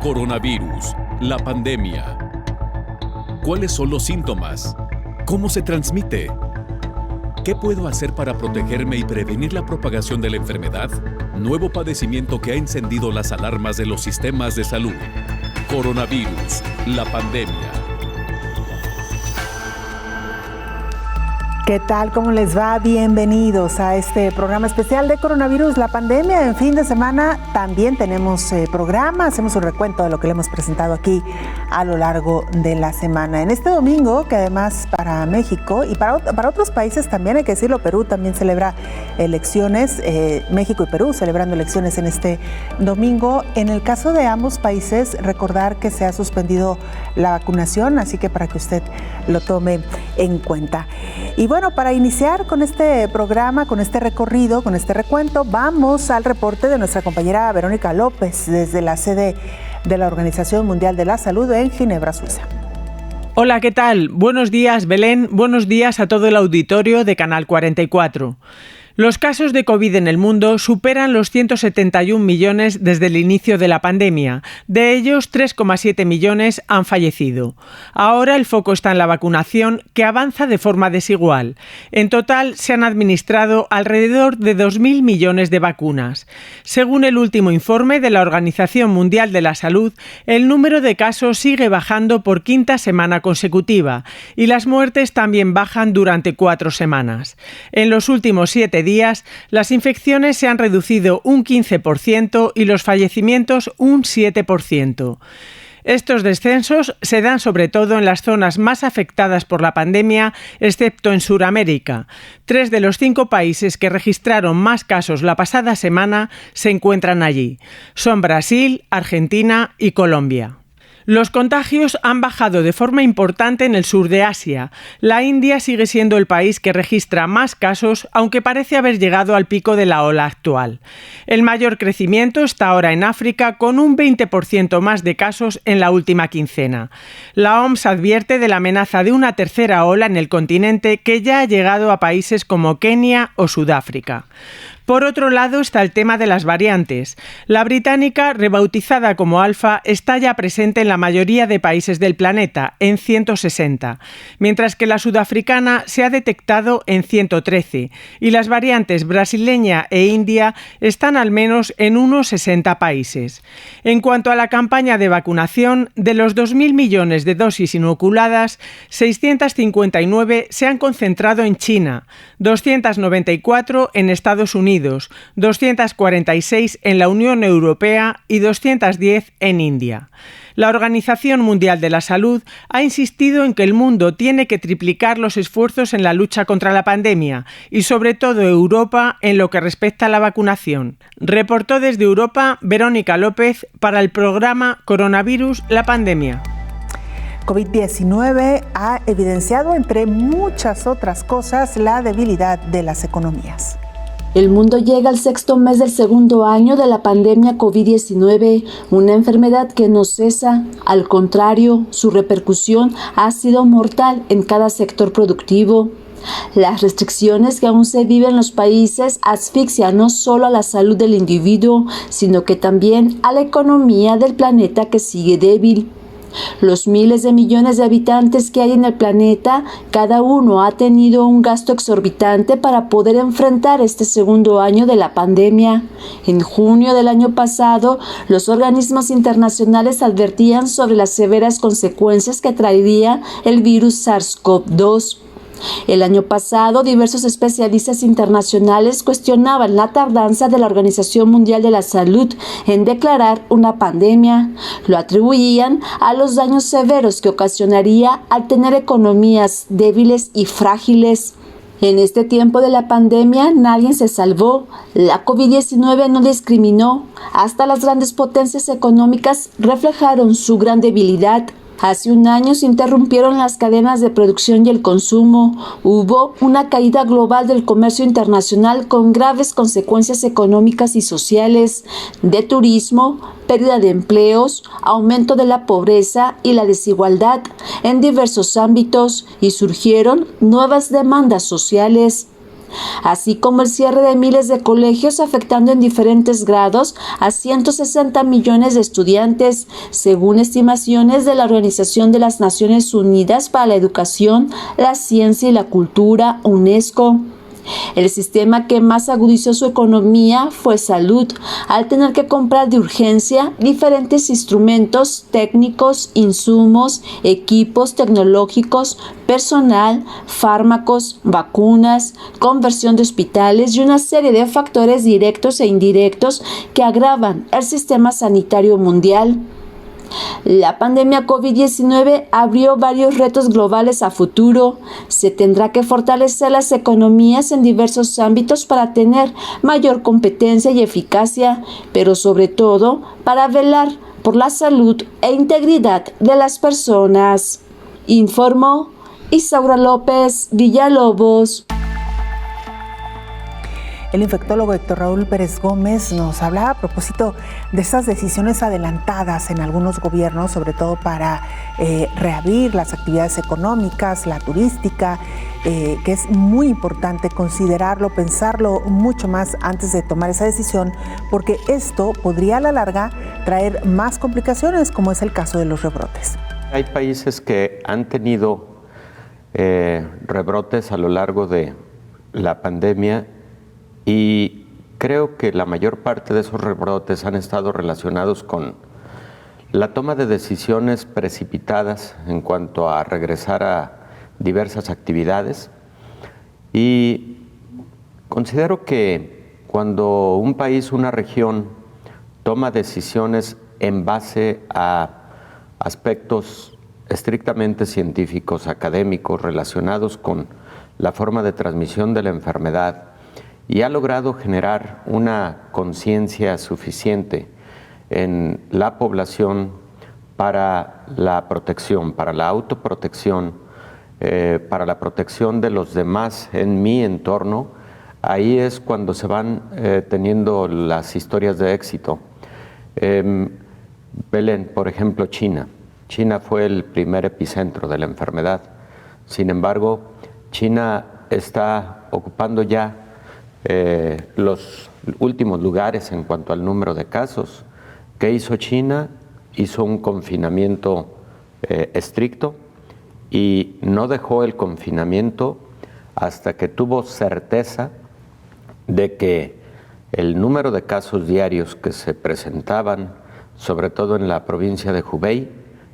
Coronavirus, la pandemia. ¿Cuáles son los síntomas? ¿Cómo se transmite? ¿Qué puedo hacer para protegerme y prevenir la propagación de la enfermedad? Nuevo padecimiento que ha encendido las alarmas de los sistemas de salud. Coronavirus, la pandemia. ¿Qué tal? ¿Cómo les va? Bienvenidos a este programa especial de Coronavirus, la pandemia. En fin de semana también tenemos programa, hacemos un recuento de lo que le hemos presentado aquí a lo largo de la semana. En este domingo, que además para México y para otros países también, hay que decirlo, Perú también celebra elecciones, México y Perú celebrando elecciones en este domingo. En el caso de ambos países, recordar que se ha suspendido la vacunación, así que para que usted lo tome en cuenta. Y bueno, para iniciar con este programa, con este recorrido, con este recuento, vamos al reporte de nuestra compañera Verónica López desde la sede de la Organización Mundial de la Salud en Ginebra, Suiza. Hola, ¿qué tal? Buenos días, Belén. Buenos días a todo el auditorio de Canal 44. Los casos de COVID en el mundo superan los 171 millones desde el inicio de la pandemia. De ellos, 3,7 millones han fallecido. Ahora el foco está en la vacunación, que avanza de forma desigual. En total, se han administrado alrededor de 2.000 millones de vacunas. Según el último informe de la Organización Mundial de la Salud, el número de casos sigue bajando por quinta semana consecutiva y las muertes también bajan durante 4 semanas. En los últimos 7 días, las infecciones se han reducido un 15% y los fallecimientos un 7%. Estos descensos se dan sobre todo en las zonas más afectadas por la pandemia, excepto en Sudamérica. 3 de los 5 países que registraron más casos la pasada semana se encuentran allí. Son Brasil, Argentina y Colombia. Los contagios han bajado de forma importante en el sur de Asia. La India sigue siendo el país que registra más casos, aunque parece haber llegado al pico de la ola actual. El mayor crecimiento está ahora en África, con un 20% más de casos en la última quincena. La OMS advierte de la amenaza de una tercera ola en el continente que ya ha llegado a países como Kenia o Sudáfrica. Por otro lado está el tema de las variantes. La británica, rebautizada como Alfa, está ya presente en la mayoría de países del planeta, en 160, mientras que la sudafricana se ha detectado en 113 y las variantes brasileña e india están al menos en unos 60 países. En cuanto a la campaña de vacunación, de los 2.000 millones de dosis inoculadas, 659 se han concentrado en China, 294 en Estados Unidos, 246 en la Unión Europea y 210 en India. La Organización Mundial de la Salud ha insistido en que el mundo tiene que triplicar los esfuerzos en la lucha contra la pandemia y sobre todo Europa en lo que respecta a la vacunación. Reportó desde Europa Verónica López para el programa Coronavirus, la pandemia. COVID-19 ha evidenciado, entre muchas otras cosas, la debilidad de las economías. El mundo llega al 6º mes del segundo año de la pandemia COVID-19, una enfermedad que no cesa. Al contrario, su repercusión ha sido mortal en cada sector productivo. Las restricciones que aún se viven en los países asfixian no solo a la salud del individuo, sino que también a la economía del planeta, que sigue débil. Los miles de millones de habitantes que hay en el planeta, cada uno ha tenido un gasto exorbitante para poder enfrentar este segundo año de la pandemia. En junio del año pasado, los organismos internacionales advertían sobre las severas consecuencias que traería el virus SARS-CoV-2. El año pasado, diversos especialistas internacionales cuestionaban la tardanza de la Organización Mundial de la Salud en declarar una pandemia. Lo atribuían a los daños severos que ocasionaría al tener economías débiles y frágiles. En este tiempo de la pandemia, nadie se salvó. La COVID-19 no discriminó. Hasta las grandes potencias económicas reflejaron su gran debilidad. Hace un año se interrumpieron las cadenas de producción y el consumo. Hubo una caída global del comercio internacional con graves consecuencias económicas y sociales, de turismo, pérdida de empleos, aumento de la pobreza y la desigualdad en diversos ámbitos, y surgieron nuevas demandas sociales. así como el cierre de miles de colegios afectando en diferentes grados a 160 millones de estudiantes, según estimaciones de la Organización de las Naciones Unidas para la Educación, la Ciencia y la Cultura, UNESCO. El sistema que más agudizó su economía fue salud, al tener que comprar de urgencia diferentes instrumentos técnicos, insumos, equipos tecnológicos, personal, fármacos, vacunas, conversión de hospitales y una serie de factores directos e indirectos que agravan el sistema sanitario mundial. La pandemia COVID-19 abrió varios retos globales a futuro. Se tendrá que fortalecer las economías en diversos ámbitos para tener mayor competencia y eficacia, pero sobre todo para velar por la salud e integridad de las personas. Informó Isaura López Villalobos. El infectólogo Héctor Raúl Pérez Gómez nos habla a propósito de esas decisiones adelantadas en algunos gobiernos, sobre todo para reabrir las actividades económicas, la turística, que es muy importante considerarlo, pensarlo mucho más antes de tomar esa decisión, porque esto podría a la larga traer más complicaciones, como es el caso de los rebrotes. Hay países que han tenido rebrotes a lo largo de la pandemia, y creo que la mayor parte de esos rebrotes han estado relacionados con la toma de decisiones precipitadas en cuanto a regresar a diversas actividades. Y considero que cuando un país, una región, toma decisiones en base a aspectos estrictamente científicos, académicos, relacionados con la forma de transmisión de la enfermedad, y ha logrado generar una conciencia suficiente en la población para la protección, para la autoprotección, para la protección de los demás en mi entorno, ahí es cuando se van teniendo las historias de éxito. Belén, por ejemplo, China. China fue el primer epicentro de la enfermedad. Sin embargo, China está ocupando ya los últimos lugares en cuanto al número de casos. ¿Qué hizo China? Hizo un confinamiento estricto y no dejó el confinamiento hasta que tuvo certeza de que el número de casos diarios que se presentaban, sobre todo en la provincia de Hubei,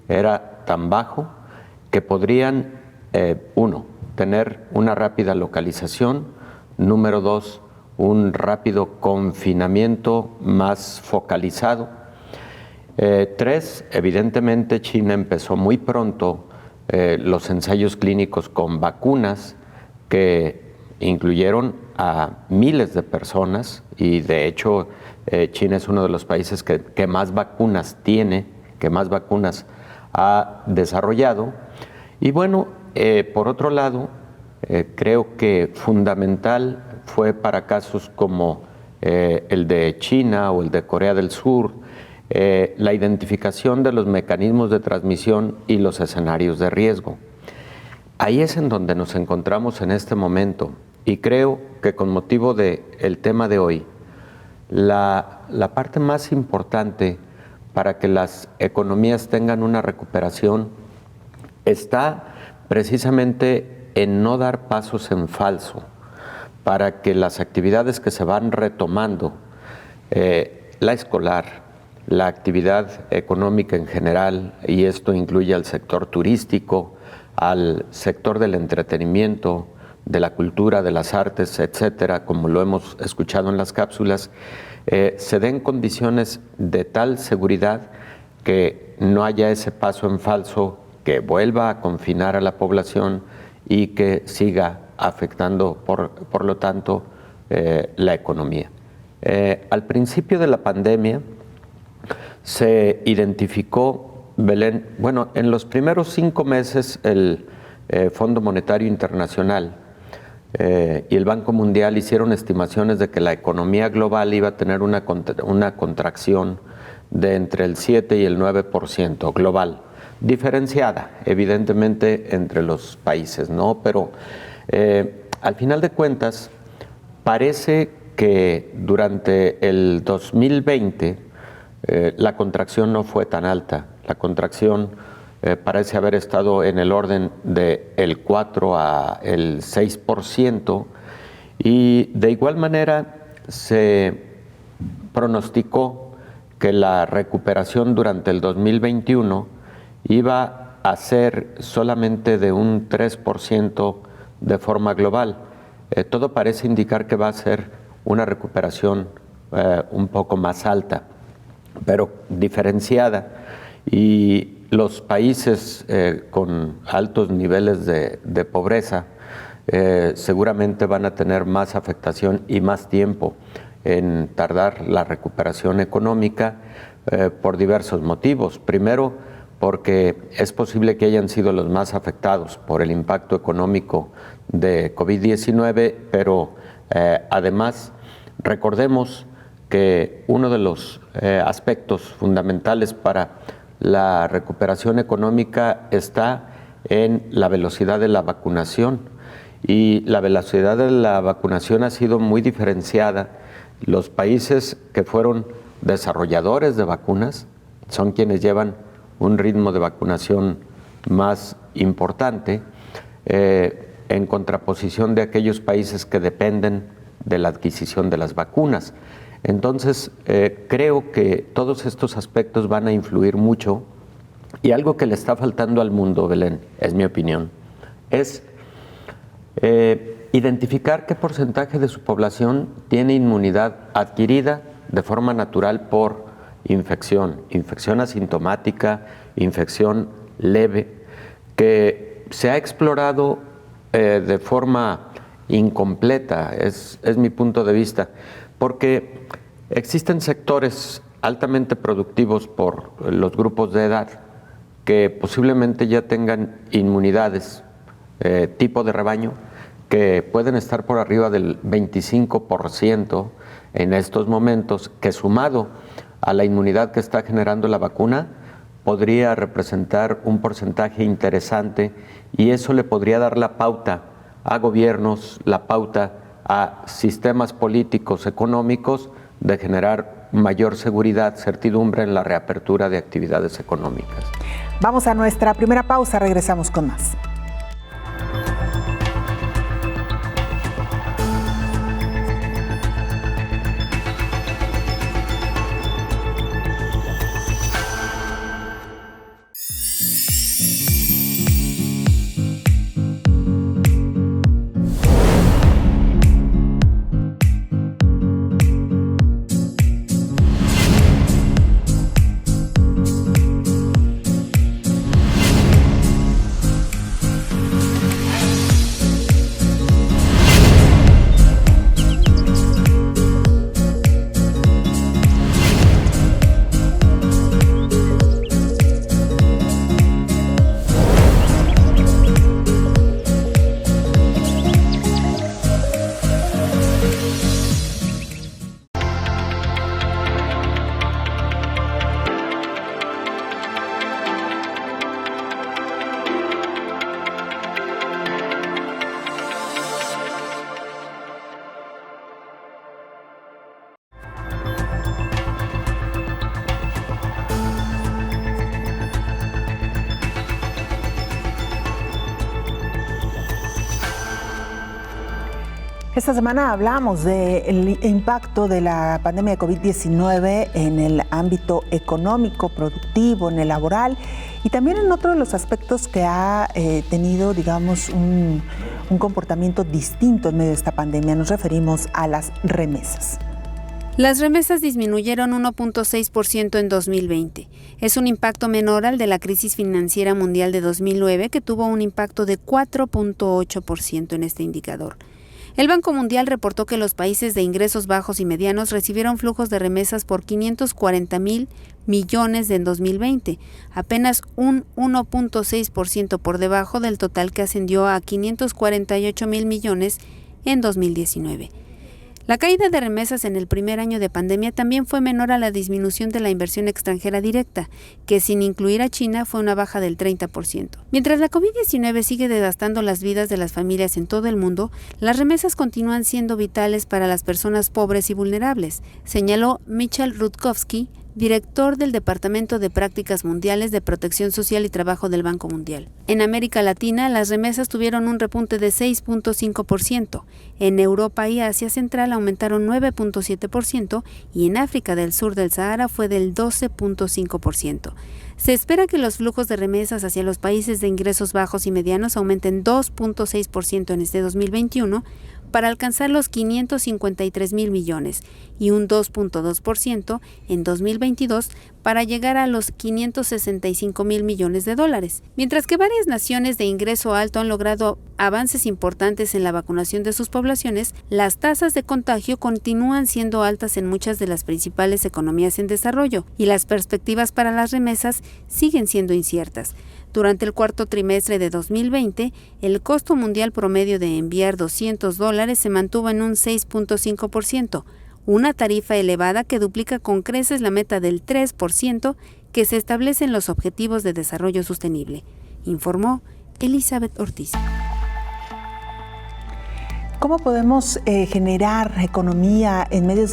era tan bajo que podrían, uno, tener una rápida localización, número dos, un rápido confinamiento más focalizado. Tres, evidentemente China empezó muy pronto los ensayos clínicos con vacunas que incluyeron a miles de personas y de hecho China es uno de los países que más vacunas tiene, que más vacunas ha desarrollado. Y bueno, por otro lado, creo que fundamental fue para casos como el de China o el de Corea del Sur, la identificación de los mecanismos de transmisión y los escenarios de riesgo. Ahí es en donde nos encontramos en este momento y creo que con motivo del tema de hoy, la parte más importante para que las economías tengan una recuperación está precisamente en no dar pasos en falso, para que las actividades que se van retomando, la escolar, la actividad económica en general, y esto incluye al sector turístico, al sector del entretenimiento, de la cultura, de las artes, etcétera, como lo hemos escuchado en las cápsulas, se den condiciones de tal seguridad que no haya ese paso en falso que vuelva a confinar a la población y que siga afectando, por lo tanto, la economía. Al principio de la pandemia se identificó, Belén, bueno, en los primeros 5 meses el Fondo Monetario Internacional y el Banco Mundial hicieron estimaciones de que la economía global iba a tener una contracción de entre el 7 y el 9% global, diferenciada evidentemente entre los países, ¿no? Pero al final de cuentas, parece que durante el 2020 la contracción no fue tan alta. La contracción parece haber estado en el orden del 4 al 6%, y de igual manera se pronosticó que la recuperación durante el 2021 iba a ser solamente de un 3% de forma global. Todo parece indicar que va a ser una recuperación un poco más alta, pero diferenciada, y los países con altos niveles de pobreza seguramente van a tener más afectación y más tiempo en tardar la recuperación económica por diversos motivos. Primero, porque es posible que hayan sido los más afectados por el impacto económico de COVID-19, pero además recordemos que uno de los aspectos fundamentales para la recuperación económica está en la velocidad de la vacunación, y la velocidad de la vacunación ha sido muy diferenciada. Los países que fueron desarrolladores de vacunas son quienes llevan un ritmo de vacunación más importante, en contraposición de aquellos países que dependen de la adquisición de las vacunas. Entonces, creo que todos estos aspectos van a influir mucho, y algo que le está faltando al mundo, Belén, es mi opinión, es identificar qué porcentaje de su población tiene inmunidad adquirida de forma natural por infección asintomática, infección leve, que se ha explorado de forma incompleta, es mi punto de vista, porque existen sectores altamente productivos por los grupos de edad que posiblemente ya tengan inmunidades tipo de rebaño, que pueden estar por arriba del 25% en estos momentos, que sumado a la inmunidad que está generando la vacuna, podría representar un porcentaje interesante, y eso le podría dar la pauta a gobiernos, la pauta a sistemas políticos, económicos, de generar mayor seguridad, certidumbre en la reapertura de actividades económicas. Vamos a nuestra primera pausa, regresamos con más. Esta semana hablamos del impacto de la pandemia de COVID-19 en el ámbito económico, productivo, en el laboral, y también en otro de los aspectos que ha tenido, digamos, un comportamiento distinto en medio de esta pandemia. Nos referimos a las remesas. Las remesas disminuyeron 1.6% en 2020. Es un impacto menor al de la crisis financiera mundial de 2009, que tuvo un impacto de 4.8% en este indicador. El Banco Mundial reportó que los países de ingresos bajos y medianos recibieron flujos de remesas por 540,000 millones en 2020, apenas un 1.6% por debajo del total que ascendió a 548,000 millones en 2019. La caída de remesas en el primer año de pandemia también fue menor a la disminución de la inversión extranjera directa, que sin incluir a China fue una baja del 30%. Mientras la COVID-19 sigue devastando las vidas de las familias en todo el mundo, las remesas continúan siendo vitales para las personas pobres y vulnerables, señaló Michal Rutkowski, director del Departamento de Prácticas Mundiales de Protección Social y Trabajo del Banco Mundial. En América Latina, las remesas tuvieron un repunte de 6.5%. En Europa y Asia Central aumentaron 9.7% y en África del Sur del Sahara fue del 12.5%. Se espera que los flujos de remesas hacia los países de ingresos bajos y medianos aumenten 2.6% en este 2021, para alcanzar los 553,000 millones y un 2.2% en 2022 para llegar a los 565,000 millones de dólares. Mientras que varias naciones de ingreso alto han logrado avances importantes en la vacunación de sus poblaciones, las tasas de contagio continúan siendo altas en muchas de las principales economías en desarrollo y las perspectivas para las remesas siguen siendo inciertas. Durante el cuarto trimestre de 2020, el costo mundial promedio de enviar $200 se mantuvo en un 6.5%, una tarifa elevada que duplica con creces la meta del 3% que se establece en los Objetivos de Desarrollo Sostenible, informó Elizabeth Ortiz. ¿Cómo podemos generar economía en medio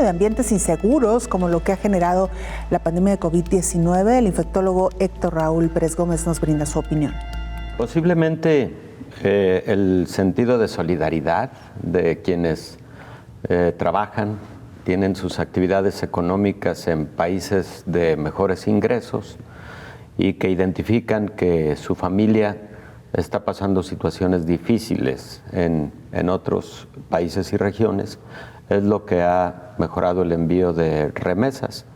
de ambientes inseguros como lo que ha generado la pandemia de COVID-19? El infectólogo Héctor Raúl Pérez Gómez nos brinda su opinión. Posiblemente el sentido de solidaridad de quienes trabajan, tienen sus actividades económicas en países de mejores ingresos y que identifican que su familia está pasando situaciones difíciles en otros países y regiones, es lo que ha mejorado el envío de remesas.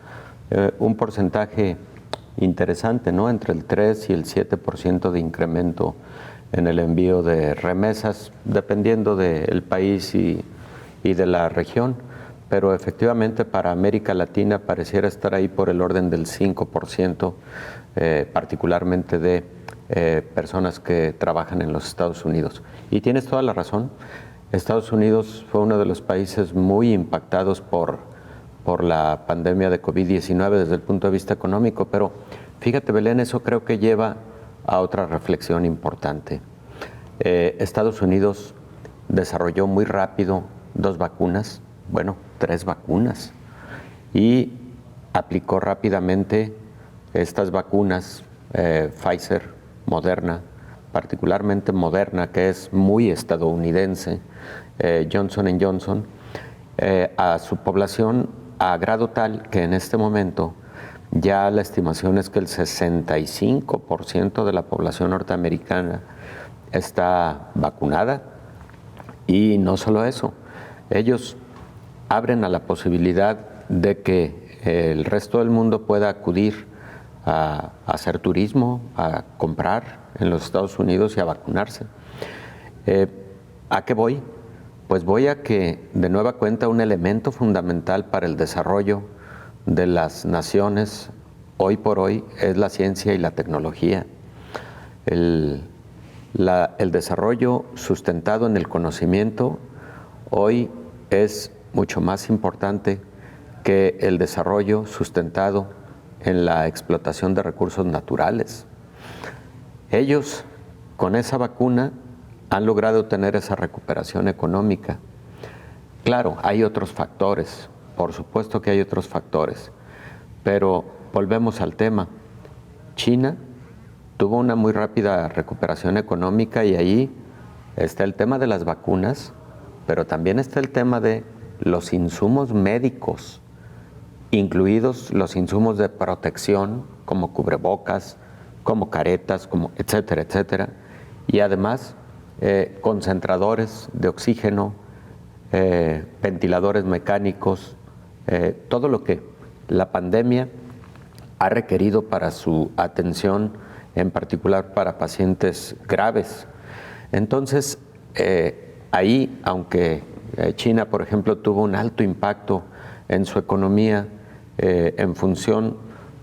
Un porcentaje interesante, ¿no? Entre el 3 y el 7% de incremento en el envío de remesas, dependiendo del país y de la región, pero efectivamente para América Latina pareciera estar ahí por el orden del 5%, particularmente de personas que trabajan en los Estados Unidos. Y tienes toda la razón, Estados Unidos fue uno de los países muy impactados por la pandemia de COVID-19 desde el punto de vista económico, pero fíjate, Belén, eso creo que lleva a otra reflexión importante. Estados Unidos desarrolló muy rápido 2 vacunas, bueno, 3 vacunas, y aplicó rápidamente estas vacunas, Pfizer, Moderna, particularmente Moderna, que es muy estadounidense, Johnson & Johnson, a su población a grado tal que en este momento ya la estimación es que el 65% de la población norteamericana está vacunada. Y no solo eso, ellos abren a la posibilidad de que el resto del mundo pueda acudir a hacer turismo, a comprar en los Estados Unidos y a vacunarse. ¿A qué voy? Pues voy a que, de nueva cuenta, un elemento fundamental para el desarrollo de las naciones hoy por hoy es la ciencia y la tecnología. El desarrollo sustentado en el conocimiento hoy es mucho más importante que el desarrollo sustentado en la explotación de recursos naturales. Ellos, con esa vacuna, han logrado tener esa recuperación económica. Claro, hay otros factores, por supuesto que hay otros factores, pero volvemos al tema. China tuvo una muy rápida recuperación económica y ahí está el tema de las vacunas, pero también está el tema de los insumos médicos, incluidos los insumos de protección como cubrebocas, como caretas, como etcétera, etcétera, y además concentradores de oxígeno, ventiladores mecánicos, todo lo que la pandemia ha requerido para su atención, en particular para pacientes graves. Entonces, ahí, aunque China, por ejemplo, tuvo un alto impacto en su economía en función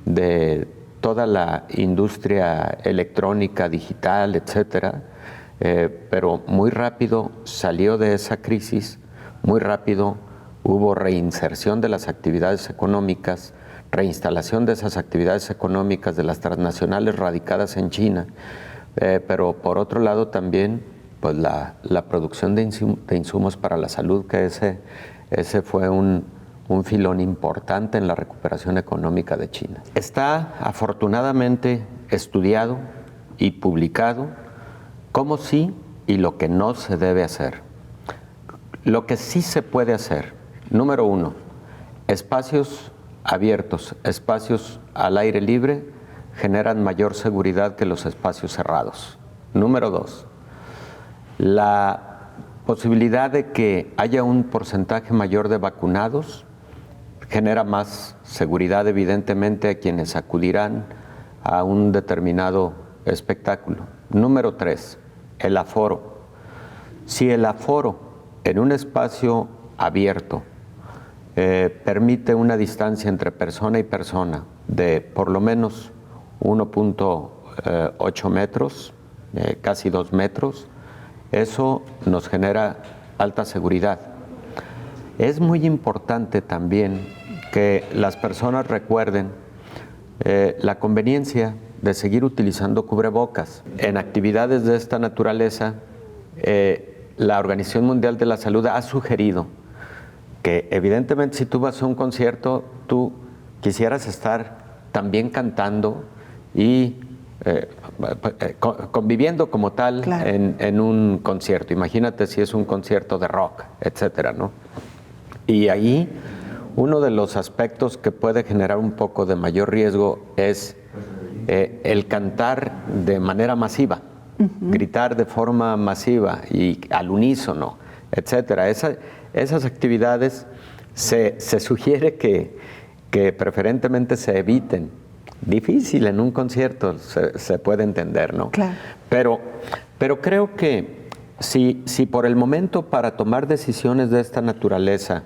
de toda la industria electrónica, digital, etcétera, pero muy rápido salió de esa crisis muy rápido, hubo reinserción de las actividades económicas, reinstalación de esas actividades económicas de las transnacionales radicadas en China, pero por otro lado también pues la producción de insumos para la salud, que ese fue un filón importante en la recuperación económica de China. Está afortunadamente estudiado y publicado cómo sí y lo que no se debe hacer. Lo que sí se puede hacer, número 1, espacios abiertos, espacios al aire libre generan mayor seguridad que los espacios cerrados. Número 2, la posibilidad de que haya un porcentaje mayor de vacunados genera más seguridad, evidentemente, a quienes acudirán a un determinado espectáculo. Número 3, el aforo. Si el aforo en un espacio abierto permite una distancia entre persona y persona de por lo menos 1.8 metros, casi 2 metros, eso nos genera alta seguridad. Es muy importante también que las personas recuerden la conveniencia de seguir utilizando cubrebocas. En actividades de esta naturaleza, la Organización Mundial de la Salud ha sugerido que evidentemente si tú vas a un concierto, tú quisieras estar también cantando y conviviendo como tal, claro, en un concierto. Imagínate si es un concierto de rock, etcétera, ¿no? Y ahí uno de los aspectos que puede generar un poco de mayor riesgo es el cantar de manera masiva, gritar de forma masiva y al unísono, etcétera. Esas actividades se sugiere que preferentemente se eviten. Difícil en un concierto, se puede entender, ¿no? Claro. Pero creo que si por el momento para tomar decisiones de esta naturaleza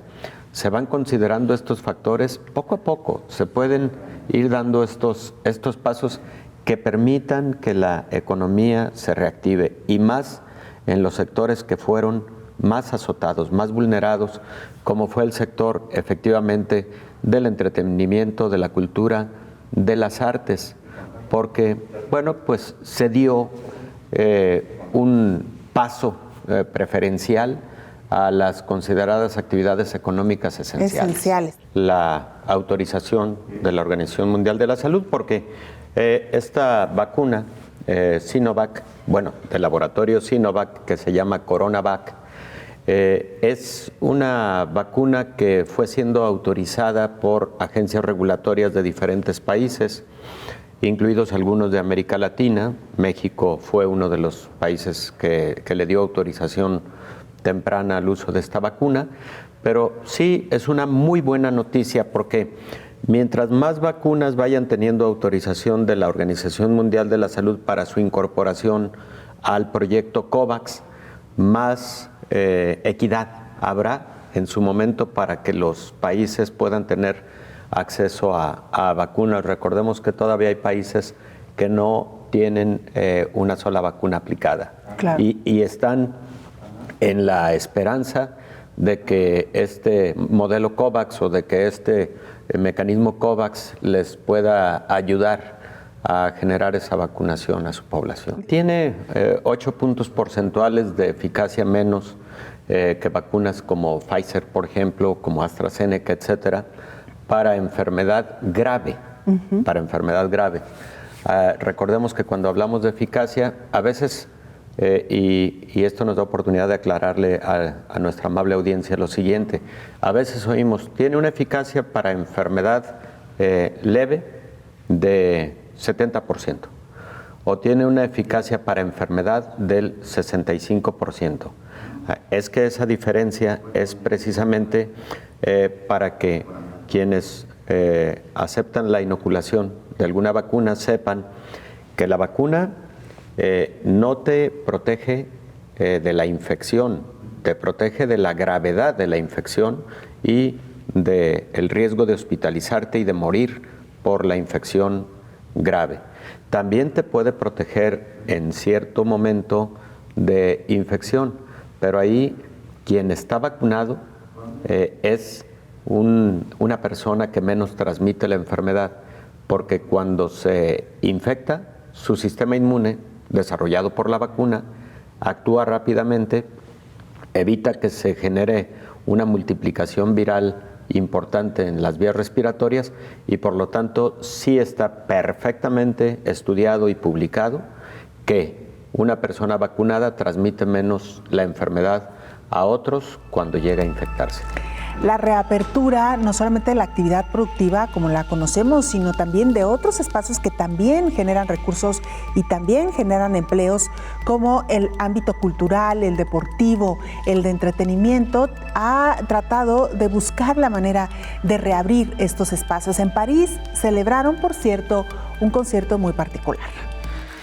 se van considerando estos factores, poco a poco se pueden ir dando estos pasos que permitan que la economía se reactive, y más en los sectores que fueron más azotados, más vulnerados, como fue el sector efectivamente del entretenimiento, de la cultura, de las artes, porque, bueno, pues se dio un paso preferencial a las consideradas actividades económicas esenciales. La autorización de la Organización Mundial de la Salud, porque esta vacuna Sinovac, bueno, del laboratorio Sinovac, que se llama CoronaVac, es una vacuna que fue siendo autorizada por agencias regulatorias de diferentes países, incluidos algunos de América Latina. México fue uno de los países que le dio autorización temprana al uso de esta vacuna, pero sí es una muy buena noticia porque mientras más vacunas vayan teniendo autorización de la Organización Mundial de la Salud para su incorporación al proyecto COVAX, más equidad habrá en su momento para que los países puedan tener acceso a vacunas. Recordemos que todavía hay países que no tienen una sola vacuna aplicada. Claro. Y están en la esperanza de que este modelo COVAX o de que este mecanismo COVAX les pueda ayudar a generar esa vacunación a su población. Tiene 8 puntos porcentuales de eficacia menos que vacunas como Pfizer, por ejemplo, como AstraZeneca, etcétera, para enfermedad grave. Para enfermedad grave. Recordemos que cuando hablamos de eficacia, a veces, y esto nos da oportunidad de aclararle a nuestra amable audiencia lo siguiente, a veces oímos, tiene una eficacia para enfermedad leve de 70%, o tiene una eficacia para enfermedad del 65%. Es que esa diferencia es precisamente para que quienes aceptan la inoculación de alguna vacuna sepan que la vacuna no te protege de la infección, te protege de la gravedad de la infección y del riesgo de hospitalizarte y de morir por la infección grave. También te puede proteger en cierto momento de infección, pero ahí quien está vacunado es una persona que menos transmite la enfermedad, porque cuando se infecta, su sistema inmune, desarrollado por la vacuna, actúa rápidamente, evita que se genere una multiplicación viral importante en las vías respiratorias y por lo tanto sí está perfectamente estudiado y publicado que una persona vacunada transmite menos la enfermedad a otros cuando llega a infectarse. La reapertura no solamente de la actividad productiva como la conocemos, sino también de otros espacios que también generan recursos y también generan empleos, como el ámbito cultural, el deportivo, el de entretenimiento, ha tratado de buscar la manera de reabrir estos espacios. En París celebraron, por cierto, un concierto muy particular.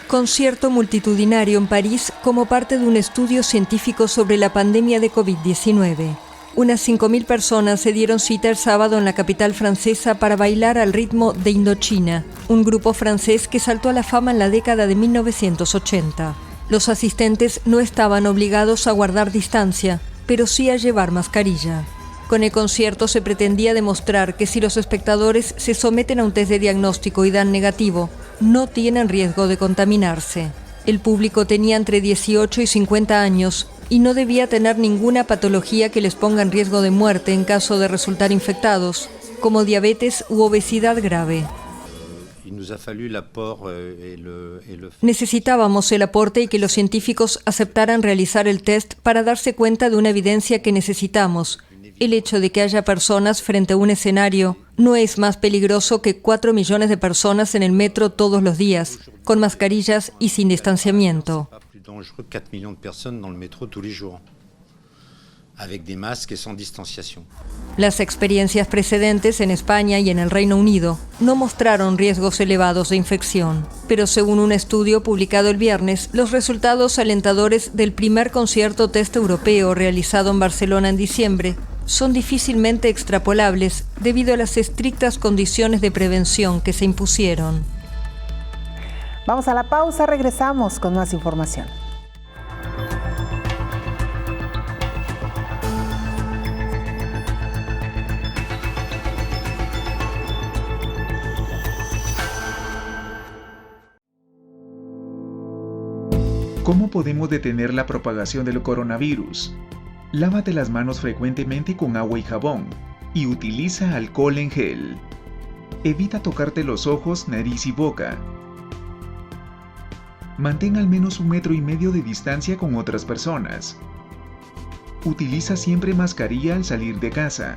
Concierto multitudinario en París como parte de un estudio científico sobre la pandemia de COVID-19. Unas 5.000 personas se dieron cita el sábado en la capital francesa para bailar al ritmo de Indochina, un grupo francés que saltó a la fama en la década de 1980. Los asistentes no estaban obligados a guardar distancia, pero sí a llevar mascarilla. Con el concierto se pretendía demostrar que si los espectadores se someten a un test de diagnóstico y dan negativo, no tienen riesgo de contaminarse. El público tenía entre 18 y 50 años y no debía tener ninguna patología que les ponga en riesgo de muerte en caso de resultar infectados, como diabetes u obesidad grave. Necesitábamos el aporte y que los científicos aceptaran realizar el test para darse cuenta de una evidencia que necesitamos. El hecho de que haya personas frente a un escenario no es más peligroso que 4 millones de personas en el metro todos los días, con mascarillas y sin distanciamiento. Las experiencias precedentes en España y en el Reino Unido no mostraron riesgos elevados de infección, pero según un estudio publicado el viernes, los resultados alentadores del primer concierto test europeo realizado en Barcelona en diciembre son difícilmente extrapolables debido a las estrictas condiciones de prevención que se impusieron. Vamos a la pausa, regresamos con más información. ¿Cómo podemos detener la propagación del coronavirus? Lávate las manos frecuentemente con agua y jabón y utiliza alcohol en gel. Evita tocarte los ojos, nariz y boca. Mantén al menos 1,5 metros de distancia con otras personas. Utiliza siempre mascarilla al salir de casa.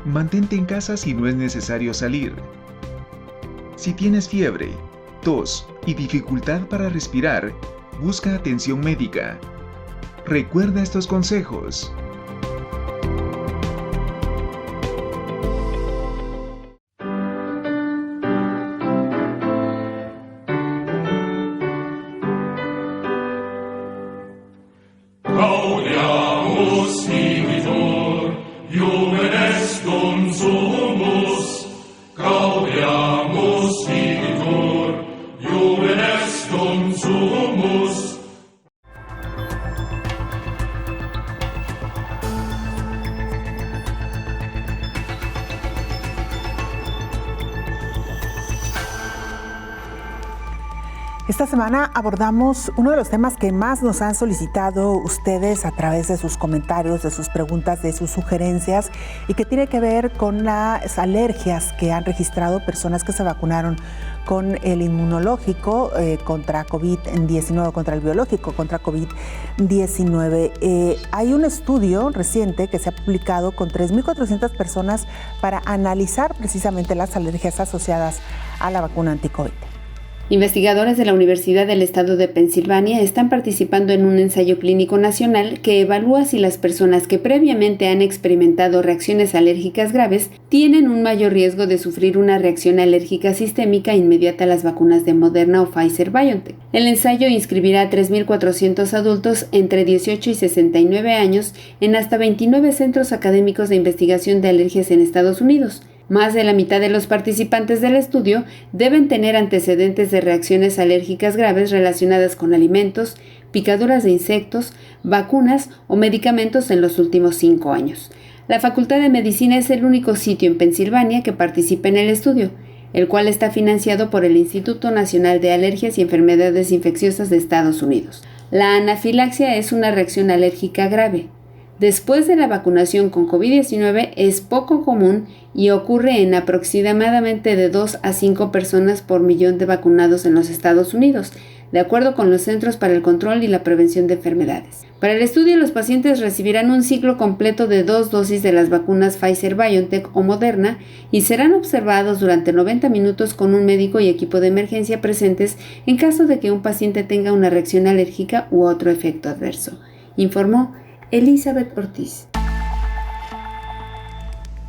Mantente en casa si no es necesario salir. Si tienes fiebre, tos y dificultad para respirar, busca atención médica. Recuerda estos consejos. Gaudiamus vigitur, Iumen est sumus. Gaudiamus vigitur, Iumen est sumus. Esta semana abordamos uno de los temas que más nos han solicitado ustedes a través de sus comentarios, de sus preguntas, de sus sugerencias, y que tiene que ver con las alergias que han registrado personas que se vacunaron con el inmunológico contra COVID-19, contra el biológico contra COVID-19. Hay un estudio reciente que se ha publicado con 3.400 personas para analizar precisamente las alergias asociadas a la vacuna anti-COVID. Investigadores de la Universidad del Estado de Pensilvania están participando en un ensayo clínico nacional que evalúa si las personas que previamente han experimentado reacciones alérgicas graves tienen un mayor riesgo de sufrir una reacción alérgica sistémica inmediata a las vacunas de Moderna o Pfizer-BioNTech. El ensayo inscribirá a 3.400 adultos entre 18 y 69 años en hasta 29 centros académicos de investigación de alergias en Estados Unidos. Más de la mitad de los participantes del estudio deben tener antecedentes de reacciones alérgicas graves relacionadas con alimentos, picaduras de insectos, vacunas o medicamentos en los últimos 5 años. La Facultad de Medicina es el único sitio en Pensilvania que participa en el estudio, el cual está financiado por el Instituto Nacional de Alergias y Enfermedades Infecciosas de Estados Unidos. La anafilaxia es una reacción alérgica grave. Después de la vacunación con COVID-19 es poco común y ocurre en aproximadamente de 2 a 5 personas por millón de vacunados en los Estados Unidos, de acuerdo con los Centros para el Control y la Prevención de Enfermedades. Para el estudio, los pacientes recibirán un ciclo completo de 2 dosis de las vacunas Pfizer-BioNTech o Moderna y serán observados durante 90 minutos con un médico y equipo de emergencia presentes en caso de que un paciente tenga una reacción alérgica u otro efecto adverso, informó Elizabeth Ortiz.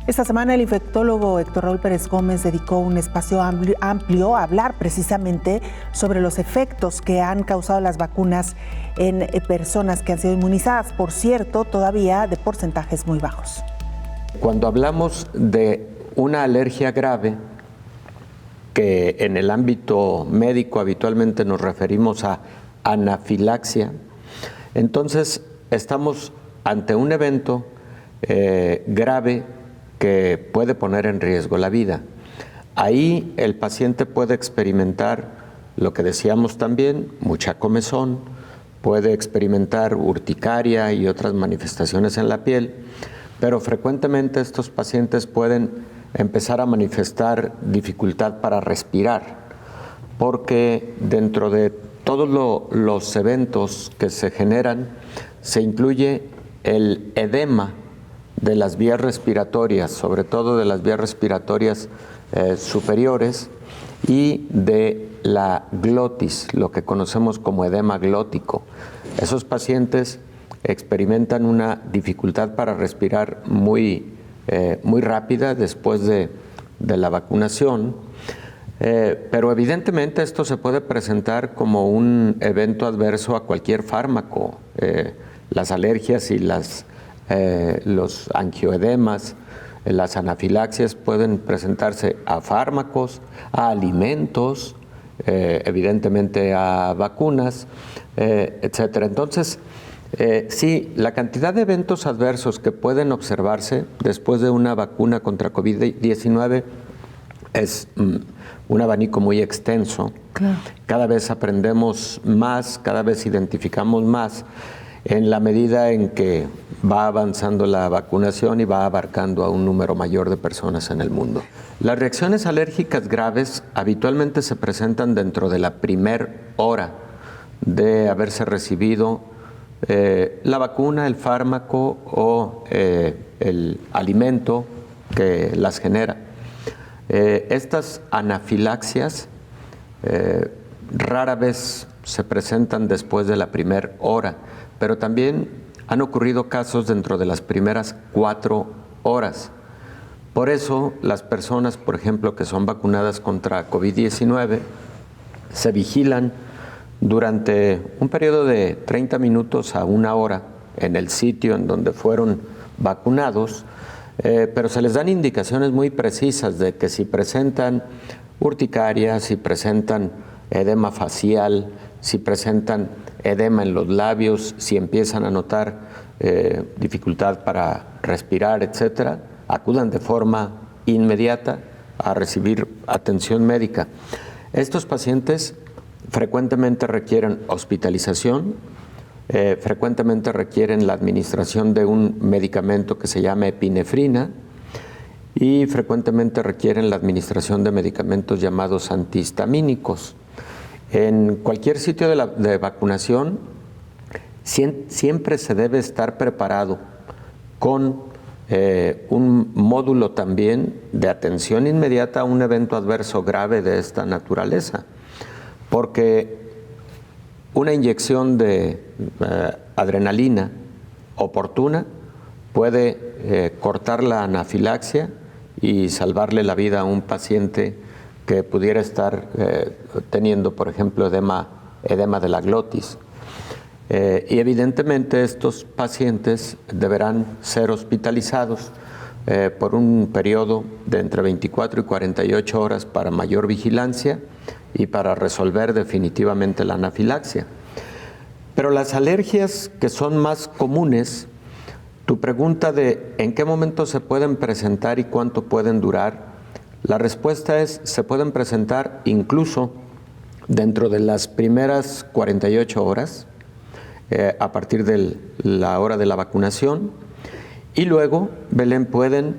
Esta semana el infectólogo Héctor Raúl Pérez Gómez dedicó un espacio amplio a hablar precisamente sobre los efectos que han causado las vacunas en personas que han sido inmunizadas, por cierto, todavía de porcentajes muy bajos. Cuando hablamos de una alergia grave, que en el ámbito médico habitualmente nos referimos a anafilaxia, entonces estamos ante un evento grave que puede poner en riesgo la vida. Ahí el paciente puede experimentar lo que decíamos también, mucha comezón, puede experimentar urticaria y otras manifestaciones en la piel, pero frecuentemente estos pacientes pueden empezar a manifestar dificultad para respirar, porque dentro de todos los eventos que se generan, se incluye el edema de las vías respiratorias, sobre todo de las vías respiratorias superiores y de la glotis, lo que conocemos como edema glótico. Esos pacientes experimentan una dificultad para respirar muy rápida después de la vacunación, pero evidentemente esto se puede presentar como un evento adverso a cualquier fármaco. Las alergias y los angioedemas, las anafilaxias pueden presentarse a fármacos, a alimentos, evidentemente a vacunas, etcétera. Entonces, sí, la cantidad de eventos adversos que pueden observarse después de una vacuna contra COVID-19 es un abanico muy extenso. Claro. Cada vez aprendemos más, cada vez identificamos más, en la medida en que va avanzando la vacunación y va abarcando a un número mayor de personas en el mundo. Las reacciones alérgicas graves habitualmente se presentan dentro de la primera hora de haberse recibido la vacuna, el fármaco o el alimento que las genera. Estas anafilaxias rara vez se presentan después de la primera hora, pero también han ocurrido casos dentro de las primeras 4 horas. Por eso las personas, por ejemplo, que son vacunadas contra COVID-19, se vigilan durante un periodo de 30 minutos a 1 hora en el sitio en donde fueron vacunados, pero se les dan indicaciones muy precisas de que si presentan urticaria, si presentan edema facial, si presentan edema en los labios, si empiezan a notar dificultad para respirar, etcétera, acudan de forma inmediata a recibir atención médica. Estos pacientes frecuentemente requieren hospitalización, frecuentemente requieren la administración de un medicamento que se llama epinefrina y frecuentemente requieren la administración de medicamentos llamados antihistamínicos. En cualquier sitio de vacunación siempre se debe estar preparado con un módulo también de atención inmediata a un evento adverso grave de esta naturaleza, porque una inyección de adrenalina oportuna puede cortar la anafilaxia y salvarle la vida a un paciente que pudiera estar teniendo, por ejemplo, edema de la glotis. Y evidentemente estos pacientes deberán ser hospitalizados por un periodo de entre 24 y 48 horas para mayor vigilancia y para resolver definitivamente la anafilaxia. Pero las alergias que son más comunes, tu pregunta de en qué momento se pueden presentar y cuánto pueden durar, la respuesta es se pueden presentar incluso dentro de las primeras 48 horas, a partir de la hora de la vacunación, y luego, Belén, pueden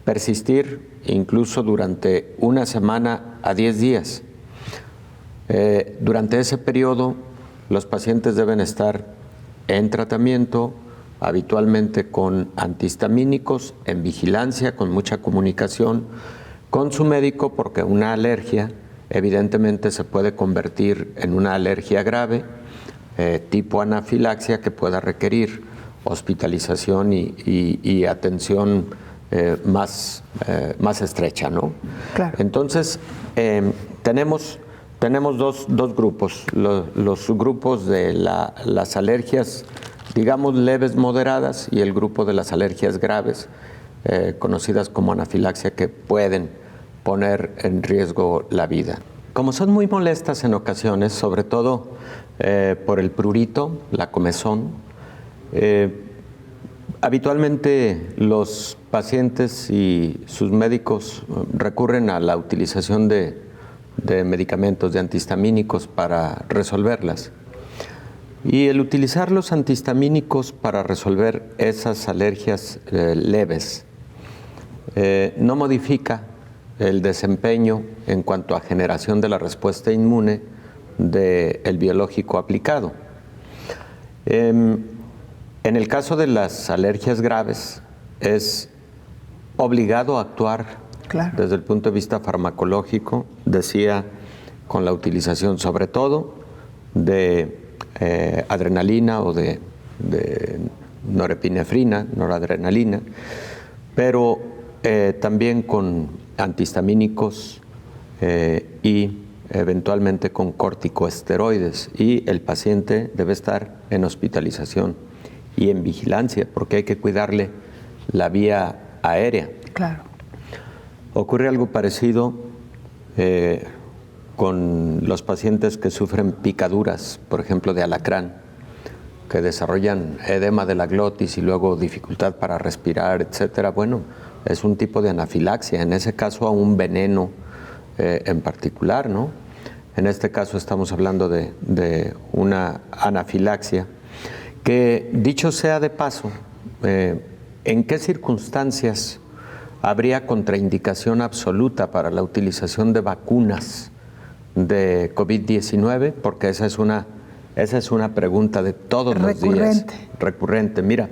persistir incluso durante una semana a 10 días. Durante ese periodo, los pacientes deben estar en tratamiento, habitualmente con antihistamínicos, en vigilancia, con mucha comunicación con su médico, porque una alergia evidentemente se puede convertir en una alergia grave, tipo anafilaxia, que pueda requerir hospitalización y atención más estrecha, ¿no? Claro. Entonces, tenemos dos grupos, los grupos de las alergias, digamos, leves, moderadas, y el grupo de las alergias graves, conocidas como anafilaxia, que pueden poner en riesgo la vida. Como son muy molestas en ocasiones, sobre todo por el prurito, la comezón, habitualmente los pacientes y sus médicos recurren a la utilización de medicamentos, de antihistamínicos, para resolverlas. Y el utilizar los antihistamínicos para resolver esas alergias leves no modifica el desempeño en cuanto a generación de la respuesta inmune del biológico aplicado. En el caso de las alergias graves, es obligado a actuar, claro, desde el punto de vista farmacológico, decía, con la utilización sobre todo de adrenalina o de norepinefrina, noradrenalina, pero también con antihistamínicos y eventualmente con corticosteroides, y el paciente debe estar en hospitalización y en vigilancia, porque hay que cuidarle la vía aérea. Claro. Ocurre algo parecido con los pacientes que sufren picaduras, por ejemplo, de alacrán, que desarrollan edema de la glotis y luego dificultad para respirar, etcétera. Bueno, es un tipo de anafilaxia, en ese caso a un veneno en particular, ¿no? En este caso estamos hablando de una anafilaxia que, dicho sea de paso, ¿en qué circunstancias habría contraindicación absoluta para la utilización de vacunas de COVID-19? Porque esa es una pregunta de todos los días. Recurrente. Mira,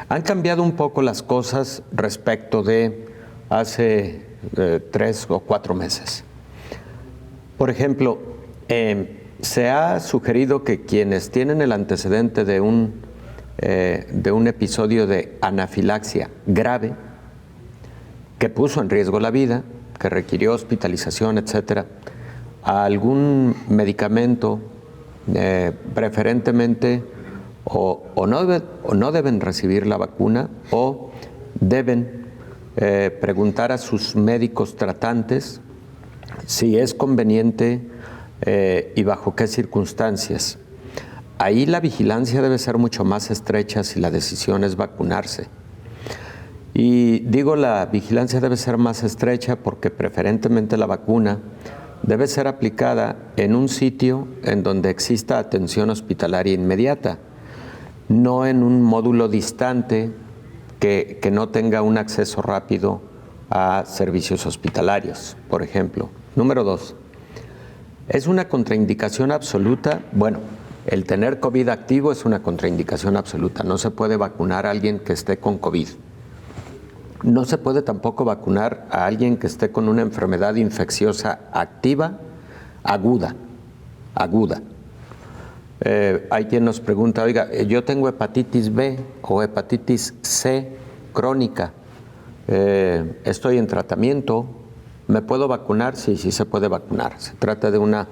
han cambiado un poco las cosas respecto de hace 3 o 4 meses. Por ejemplo, se ha sugerido que quienes tienen el antecedente de un episodio de anafilaxia grave, que puso en riesgo la vida, que requirió hospitalización, etcétera, a algún medicamento, preferentemente o no deben recibir la vacuna, o deben preguntar a sus médicos tratantes si es conveniente y bajo qué circunstancias. Ahí la vigilancia debe ser mucho más estrecha si la decisión es vacunarse. Y digo, la vigilancia debe ser más estrecha porque preferentemente la vacuna debe ser aplicada en un sitio en donde exista atención hospitalaria inmediata, no en un módulo distante que no tenga un acceso rápido a servicios hospitalarios, por ejemplo. Número 2, ¿es una contraindicación absoluta? Bueno, el tener COVID activo es una contraindicación absoluta. No se puede vacunar a alguien que esté con COVID. No se puede tampoco vacunar a alguien que esté con una enfermedad infecciosa activa, aguda. Hay quien nos pregunta, oiga, yo tengo hepatitis B o hepatitis C crónica, estoy en tratamiento, ¿me puedo vacunar? Sí, sí se puede vacunar. Se trata de una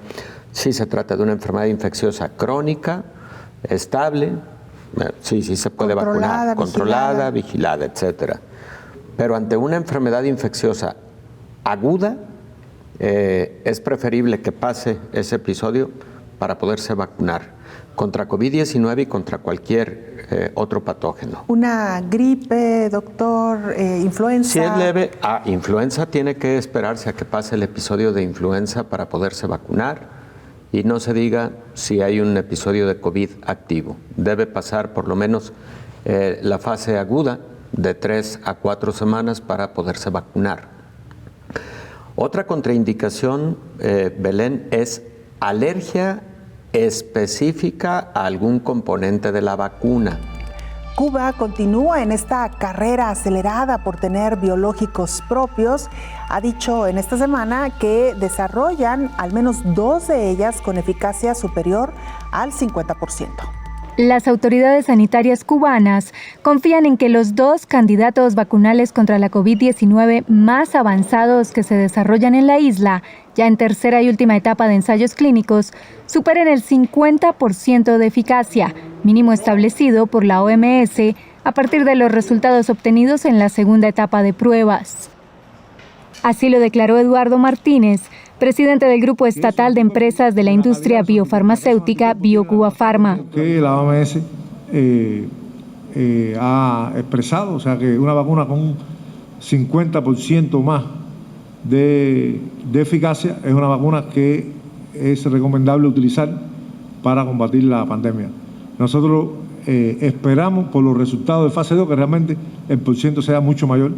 enfermedad infecciosa crónica, estable, sí se puede vacunar, controlada, vigilada, etcétera. Pero ante una enfermedad infecciosa aguda, es preferible que pase ese episodio para poderse vacunar contra COVID-19 y contra cualquier otro patógeno. ¿Una gripe, doctor? ¿Influenza? Si es leve, influenza tiene que esperarse a que pase el episodio de influenza para poderse vacunar, y no se diga si hay un episodio de COVID activo. Debe pasar por lo menos la fase aguda de 3 a 4 semanas para poderse vacunar. Otra contraindicación, Belén, es alergia específica a algún componente de la vacuna. Cuba continúa en esta carrera acelerada por tener biológicos propios. Ha dicho en esta semana que desarrollan al menos 2 de ellas con eficacia superior al 50%. Las autoridades sanitarias cubanas confían en que los 2 candidatos vacunales contra la COVID-19 más avanzados que se desarrollan en la isla, ya en tercera y última etapa de ensayos clínicos, superen el 50% de eficacia, mínimo establecido por la OMS a partir de los resultados obtenidos en la segunda etapa de pruebas. Así lo declaró Eduardo Martínez, presidente del Grupo Estatal de Empresas de la Industria Biofarmacéutica BioCuba Pharma. Que la OMS ha expresado, o sea que una vacuna con un 50% más de eficacia es una vacuna que es recomendable utilizar para combatir la pandemia. Nosotros esperamos por los resultados de fase 2 que realmente el porciento sea mucho mayor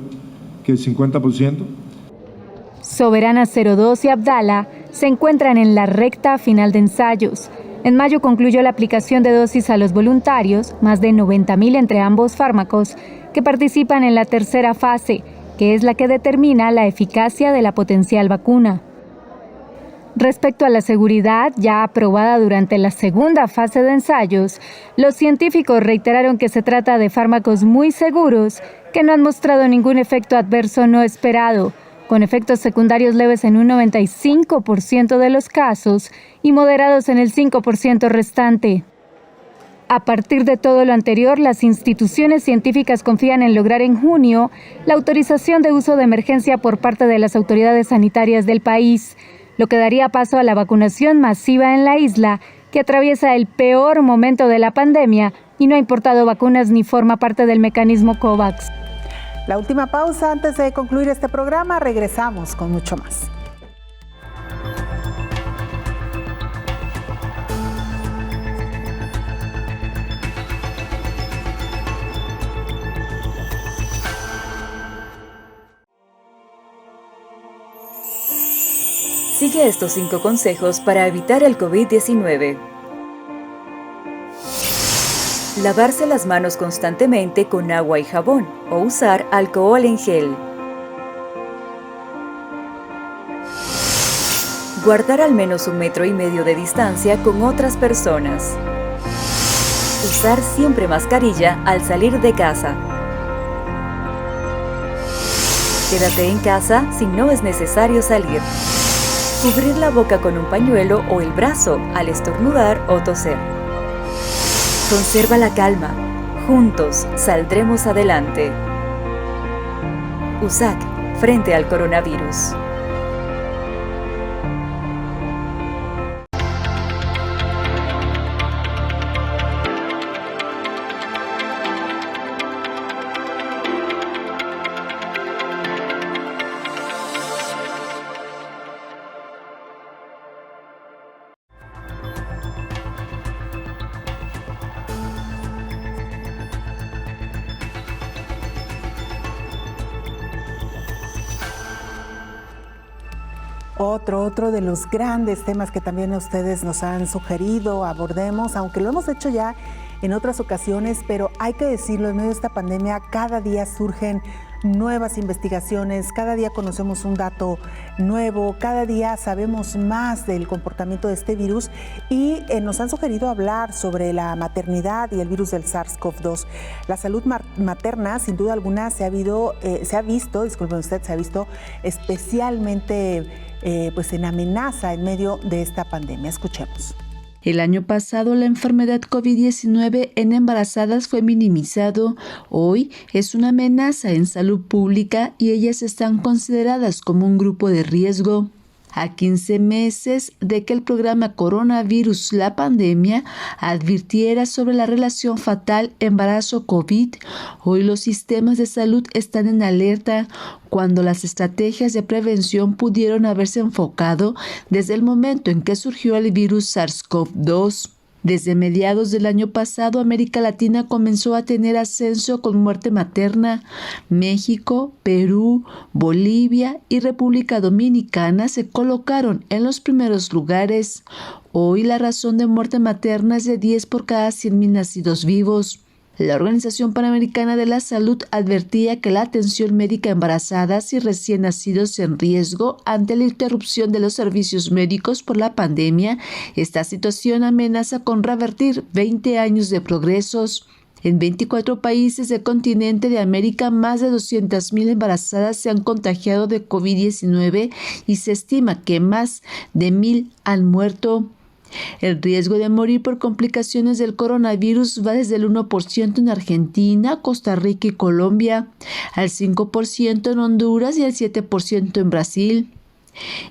que el 50%. Soberana 02 y Abdala se encuentran en la recta final de ensayos. En mayo concluyó la aplicación de dosis a los voluntarios, más de 90,000 entre ambos fármacos, que participan en la tercera fase, que es la que determina la eficacia de la potencial vacuna. Respecto a la seguridad, ya aprobada durante la segunda fase de ensayos, los científicos reiteraron que se trata de fármacos muy seguros que no han mostrado ningún efecto adverso no esperado, con efectos secundarios leves en un 95% de los casos y moderados en el 5% restante. A partir de todo lo anterior, las instituciones científicas confían en lograr en junio la autorización de uso de emergencia por parte de las autoridades sanitarias del país, lo que daría paso a la vacunación masiva en la isla, que atraviesa el peor momento de la pandemia y no ha importado vacunas ni forma parte del mecanismo COVAX. La última pausa antes de concluir este programa. Regresamos con mucho más. Sigue estos 5 consejos para evitar el COVID-19. Lavarse las manos constantemente con agua y jabón o usar alcohol en gel. Guardar al menos 1,5 metros de distancia con otras personas. Usar siempre mascarilla al salir de casa. Quédate en casa si no es necesario salir. Cubrir la boca con un pañuelo o el brazo al estornudar o toser. Conserva la calma. Juntos saldremos adelante. USAC, frente al coronavirus. Otro de los grandes temas que también ustedes nos han sugerido abordemos, aunque lo hemos hecho ya en otras ocasiones, pero hay que decirlo, en medio de esta pandemia cada día surgen nuevas investigaciones, cada día conocemos un dato nuevo, cada día sabemos más del comportamiento de este virus y nos han sugerido hablar sobre la maternidad y el virus del SARS-CoV-2. La salud materna, sin duda alguna, se ha visto especialmente pues en amenaza en medio de esta pandemia. Escuchemos. El año pasado la enfermedad COVID-19 en embarazadas fue minimizado. Hoy es una amenaza en salud pública y ellas están consideradas como un grupo de riesgo. A 15 meses de que el programa Coronavirus, la pandemia, advirtiera sobre la relación fatal embarazo-COVID, hoy los sistemas de salud están en alerta cuando las estrategias de prevención pudieron haberse enfocado desde el momento en que surgió el virus SARS-CoV-2. Desde mediados del año pasado, América Latina comenzó a tener ascenso con muerte materna. México, Perú, Bolivia y República Dominicana se colocaron en los primeros lugares. Hoy la razón de muerte materna es de 10 por cada 100,000 nacidos vivos. La Organización Panamericana de la Salud advertía que la atención médica a embarazadas y recién nacidos en riesgo ante la interrupción de los servicios médicos por la pandemia, esta situación amenaza con revertir 20 años de progresos. En 24 países del continente de América, más de 200,000 embarazadas se han contagiado de COVID-19 y se estima que más de 1,000 han muerto. El riesgo de morir por complicaciones del coronavirus va desde el 1% en Argentina, Costa Rica y Colombia, al 5% en Honduras y al 7% en Brasil.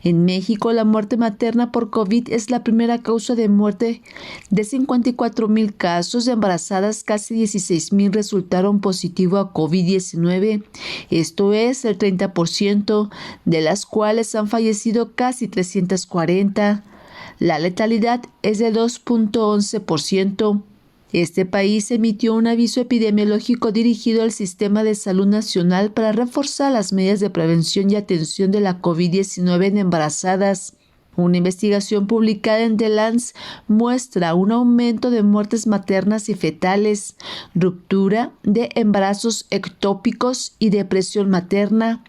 En México, la muerte materna por COVID es la primera causa de muerte. De 54,000 casos de embarazadas, casi 16,000 resultaron positivo a COVID-19. Esto es el 30%, de las cuales han fallecido casi 340. La letalidad es de 2.11%. Este país emitió un aviso epidemiológico dirigido al Sistema de Salud Nacional para reforzar las medidas de prevención y atención de la COVID-19 en embarazadas. Una investigación publicada en The Lancet muestra un aumento de muertes maternas y fetales, ruptura de embarazos ectópicos y depresión materna.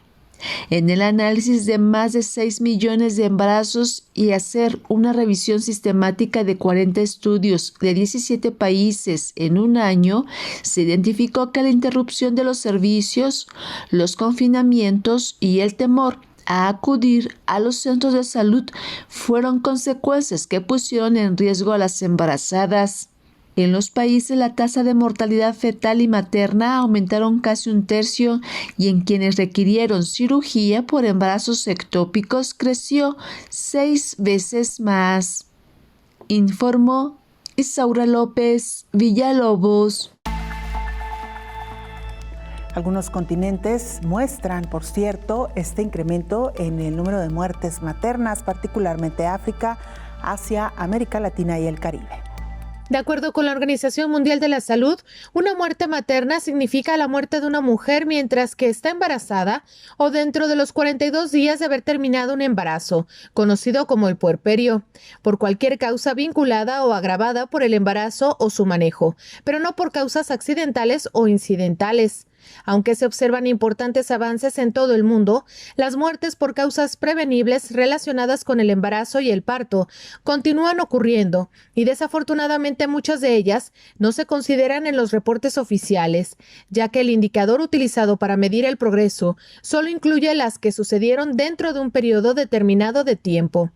En el análisis de más de 6 millones de embarazos y hacer una revisión sistemática de 40 estudios de 17 países en un año, se identificó que la interrupción de los servicios, los confinamientos y el temor a acudir a los centros de salud fueron consecuencias que pusieron en riesgo a las embarazadas. En los países la tasa de mortalidad fetal y materna aumentaron casi 1/3 y en quienes requirieron cirugía por embarazos ectópicos creció 6 veces más. Informó Isaura López Villalobos. Algunos continentes muestran, por cierto, este incremento en el número de muertes maternas, particularmente África, Asia, América Latina y el Caribe. De acuerdo con la Organización Mundial de la Salud, una muerte materna significa la muerte de una mujer mientras que está embarazada o dentro de los 42 días de haber terminado un embarazo, conocido como el puerperio, por cualquier causa vinculada o agravada por el embarazo o su manejo, pero no por causas accidentales o incidentales. Aunque se observan importantes avances en todo el mundo, las muertes por causas prevenibles relacionadas con el embarazo y el parto continúan ocurriendo y desafortunadamente muchas de ellas no se consideran en los reportes oficiales, ya que el indicador utilizado para medir el progreso solo incluye las que sucedieron dentro de un periodo determinado de tiempo.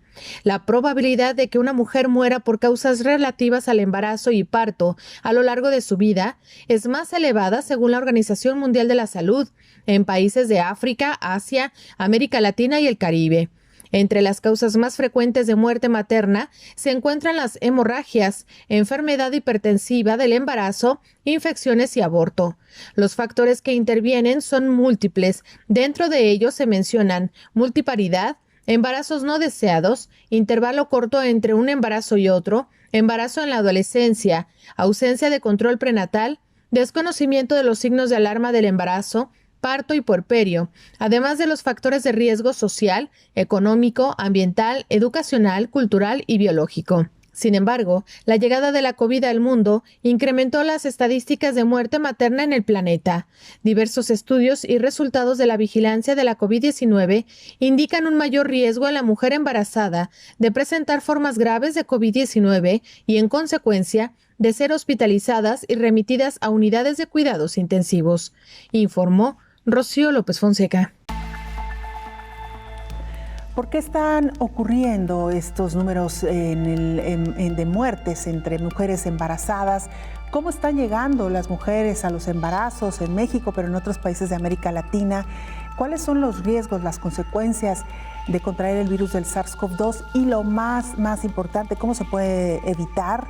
La probabilidad de que una mujer muera por causas relativas al embarazo y parto a lo largo de su vida es más elevada según la Organización Mundial de la Salud en países de África, Asia, América Latina y el Caribe. Entre las causas más frecuentes de muerte materna se encuentran las hemorragias, enfermedad hipertensiva del embarazo, infecciones y aborto. Los factores que intervienen son múltiples. Dentro de ellos se mencionan multiparidad, embarazos no deseados, intervalo corto entre un embarazo y otro, embarazo en la adolescencia, ausencia de control prenatal, desconocimiento de los signos de alarma del embarazo, parto y puerperio, además de los factores de riesgo social, económico, ambiental, educacional, cultural y biológico. Sin embargo, la llegada de la COVID al mundo incrementó las estadísticas de muerte materna en el planeta. Diversos estudios y resultados de la vigilancia de la COVID-19 indican un mayor riesgo en la mujer embarazada de presentar formas graves de COVID-19 y, en consecuencia, de ser hospitalizadas y remitidas a unidades de cuidados intensivos, informó Rocío López Fonseca. ¿Por qué están ocurriendo estos números de muertes entre mujeres embarazadas? ¿Cómo están llegando las mujeres a los embarazos en México, pero en otros países de América Latina? ¿Cuáles son los riesgos, las consecuencias? de contraer el virus del SARS-CoV-2 y lo más importante, cómo se puede evitar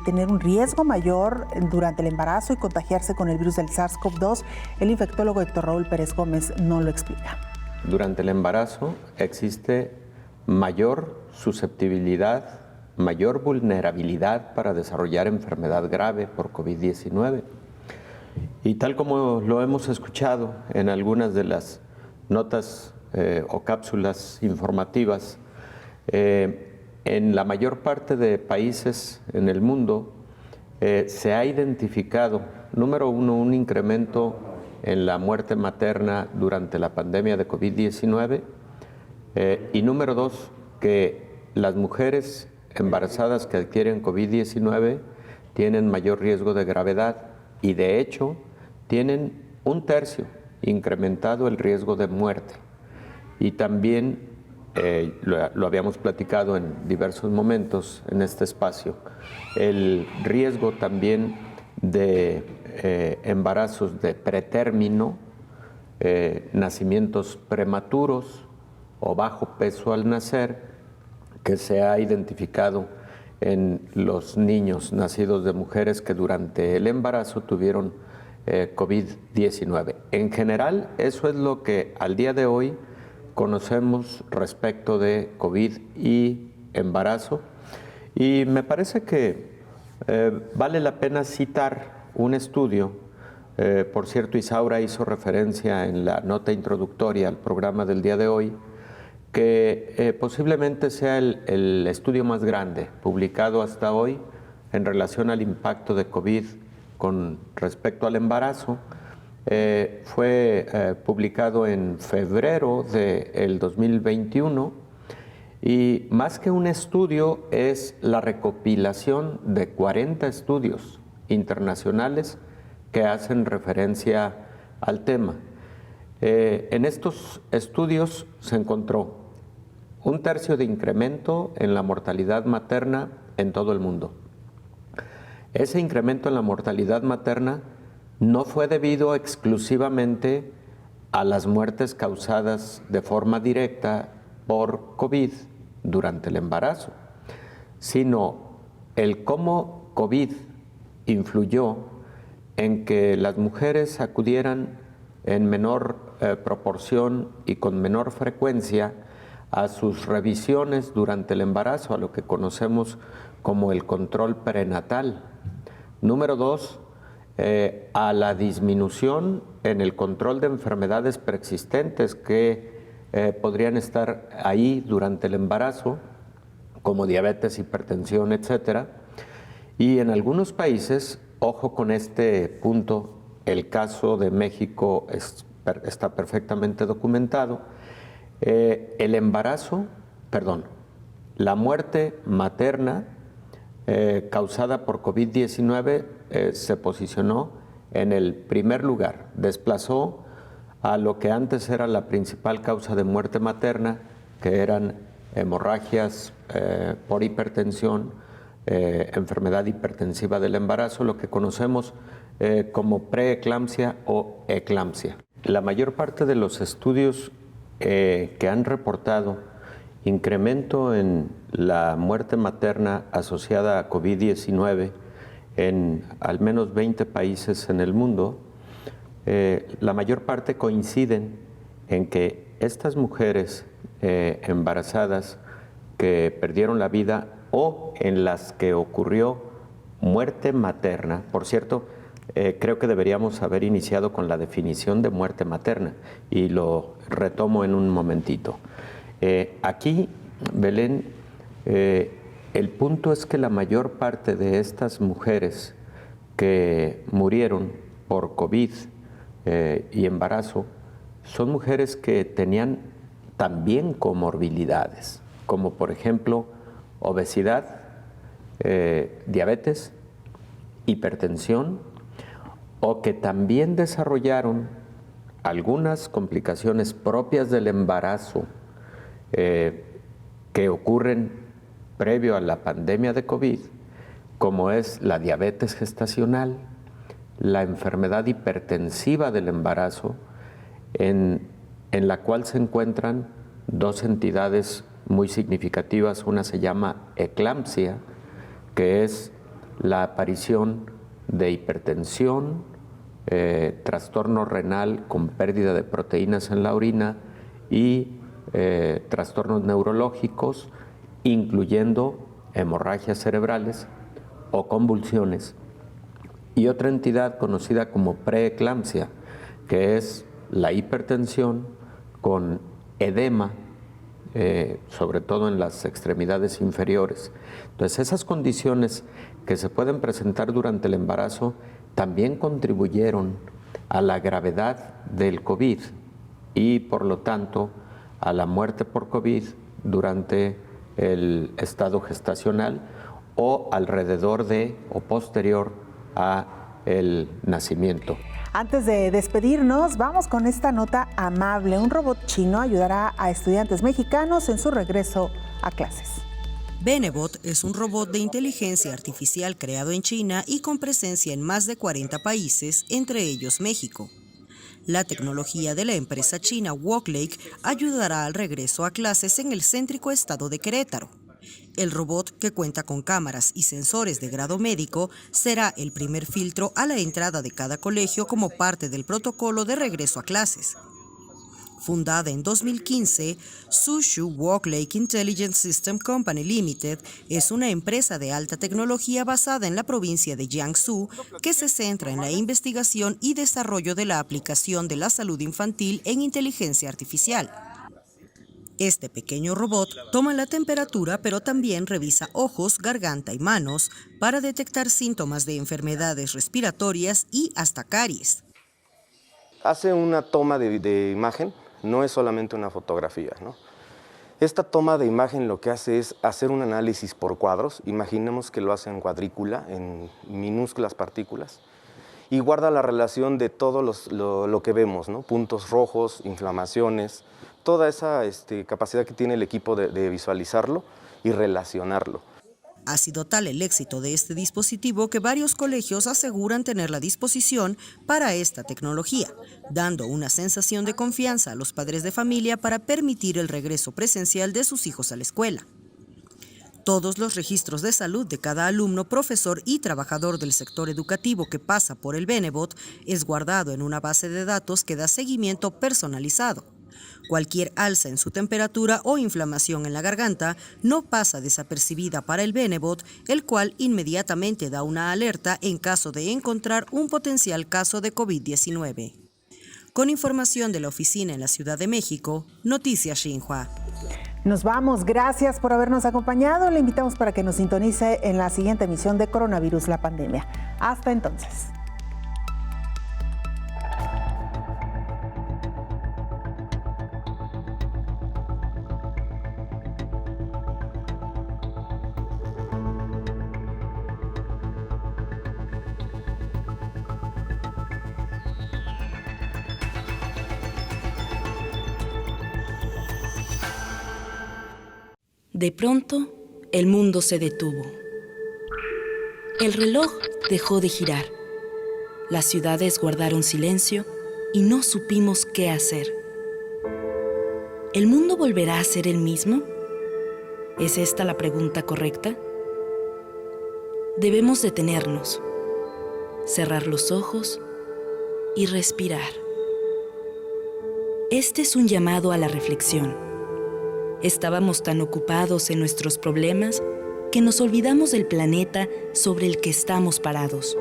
tener un riesgo mayor durante el embarazo y contagiarse con el virus del SARS-CoV-2. El infectólogo Héctor Raúl Pérez Gómez nos lo explica. Durante el embarazo existe mayor susceptibilidad, mayor vulnerabilidad para desarrollar enfermedad grave por COVID-19. Y tal como lo hemos escuchado en algunas de las notas o cápsulas informativas, en la mayor parte de países en el mundo se ha identificado, número uno, un incremento en la muerte materna durante la pandemia de COVID-19 y número dos, que las mujeres embarazadas que adquieren COVID-19 tienen mayor riesgo de gravedad y de hecho tienen 1/3 incrementado el riesgo de muerte. Y también, lo habíamos platicado en diversos momentos en este espacio, el riesgo también de embarazos de pretérmino, nacimientos prematuros o bajo peso al nacer, que se ha identificado en los niños nacidos de mujeres que durante el embarazo tuvieron COVID-19. En general, eso es lo que al día de hoy conocemos respecto de COVID y embarazo. Y me parece que vale la pena citar un estudio, por cierto, Isaura hizo referencia en la nota introductoria al programa del día de hoy, que posiblemente sea el estudio más grande publicado hasta hoy en relación al impacto de COVID con respecto al embarazo. Fue publicado en febrero del 2021 y más que un estudio es la recopilación de 40 estudios internacionales que hacen referencia al tema. En estos estudios se encontró 1/3 de incremento en la mortalidad materna en todo el mundo. Ese incremento en la mortalidad materna no fue debido exclusivamente a las muertes causadas de forma directa por COVID durante el embarazo, sino el cómo COVID influyó en que las mujeres acudieran en menor proporción y con menor frecuencia a sus revisiones durante el embarazo, a lo que conocemos como el control prenatal. Número dos, a la disminución en el control de enfermedades preexistentes que podrían estar ahí durante el embarazo, como diabetes, hipertensión, etcétera. Y en algunos países, ojo con este punto, el caso de México está perfectamente documentado, la muerte materna causada por COVID-19 se posicionó en el primer lugar, desplazó a lo que antes era la principal causa de muerte materna, que eran hemorragias por hipertensión, enfermedad hipertensiva del embarazo, lo que conocemos como preeclampsia o eclampsia. La mayor parte de los estudios que han reportado incremento en la muerte materna asociada a COVID-19 en al menos 20 países en el mundo, la mayor parte coinciden en que estas mujeres embarazadas que perdieron la vida o en las que ocurrió muerte materna, por cierto, creo que deberíamos haber iniciado con la definición de muerte materna y lo retomo en un momentito. Aquí, Belén, el punto es que la mayor parte de estas mujeres que murieron por COVID y embarazo son mujeres que tenían también comorbilidades, como por ejemplo obesidad, diabetes, hipertensión, o que también desarrollaron algunas complicaciones propias del embarazo que ocurren previo a la pandemia de COVID, como es la diabetes gestacional, la enfermedad hipertensiva del embarazo, en la cual se encuentran dos entidades muy significativas. Una se llama eclampsia, que es la aparición de hipertensión, trastorno renal con pérdida de proteínas en la orina y trastornos neurológicos, incluyendo hemorragias cerebrales o convulsiones. Y otra entidad conocida como preeclampsia, que es la hipertensión con edema, sobre todo en las extremidades inferiores. Entonces, esas condiciones que se pueden presentar durante el embarazo también contribuyeron a la gravedad del COVID y, por lo tanto, a la muerte por COVID durante el estado gestacional o alrededor de o posterior a el nacimiento. Antes de despedirnos, vamos con esta nota amable. Un robot chino ayudará a estudiantes mexicanos en su regreso a clases. Benebot es un robot de inteligencia artificial creado en China y con presencia en más de 40 países, entre ellos México. La tecnología de la empresa china Walklake ayudará al regreso a clases en el céntrico estado de Querétaro. El robot, que cuenta con cámaras y sensores de grado médico, será el primer filtro a la entrada de cada colegio como parte del protocolo de regreso a clases. Fundada en 2015, Sushu Walklake Intelligent System Company Limited es una empresa de alta tecnología basada en la provincia de Jiangsu que se centra en la investigación y desarrollo de la aplicación de la salud infantil en inteligencia artificial. Este pequeño robot toma la temperatura, pero también revisa ojos, garganta y manos para detectar síntomas de enfermedades respiratorias y hasta caries. Hace una toma de imagen, no es solamente una fotografía, ¿no? Esta toma de imagen lo que hace es hacer un análisis por cuadros. Imaginemos que lo hace en cuadrícula, en minúsculas partículas, y guarda la relación de todo lo que vemos, ¿no? Puntos rojos, inflamaciones, toda esa capacidad que tiene el equipo de visualizarlo y relacionarlo. Ha sido tal el éxito de este dispositivo que varios colegios aseguran tener la disposición para esta tecnología, dando una sensación de confianza a los padres de familia para permitir el regreso presencial de sus hijos a la escuela. Todos los registros de salud de cada alumno, profesor y trabajador del sector educativo que pasa por el Benebot es guardado en una base de datos que da seguimiento personalizado. Cualquier alza en su temperatura o inflamación en la garganta no pasa desapercibida para el Benebot, el cual inmediatamente da una alerta en caso de encontrar un potencial caso de COVID-19. Con información de la oficina en la Ciudad de México, Noticias Xinhua. Nos vamos, gracias por habernos acompañado. Le invitamos para que nos sintonice en la siguiente emisión de Coronavirus, la pandemia. Hasta entonces. De pronto, el mundo se detuvo. El reloj dejó de girar. Las ciudades guardaron silencio y no supimos qué hacer. ¿El mundo volverá a ser el mismo? ¿Es esta la pregunta correcta? Debemos detenernos, cerrar los ojos y respirar. Este es un llamado a la reflexión. Estábamos tan ocupados en nuestros problemas que nos olvidamos del planeta sobre el que estamos parados.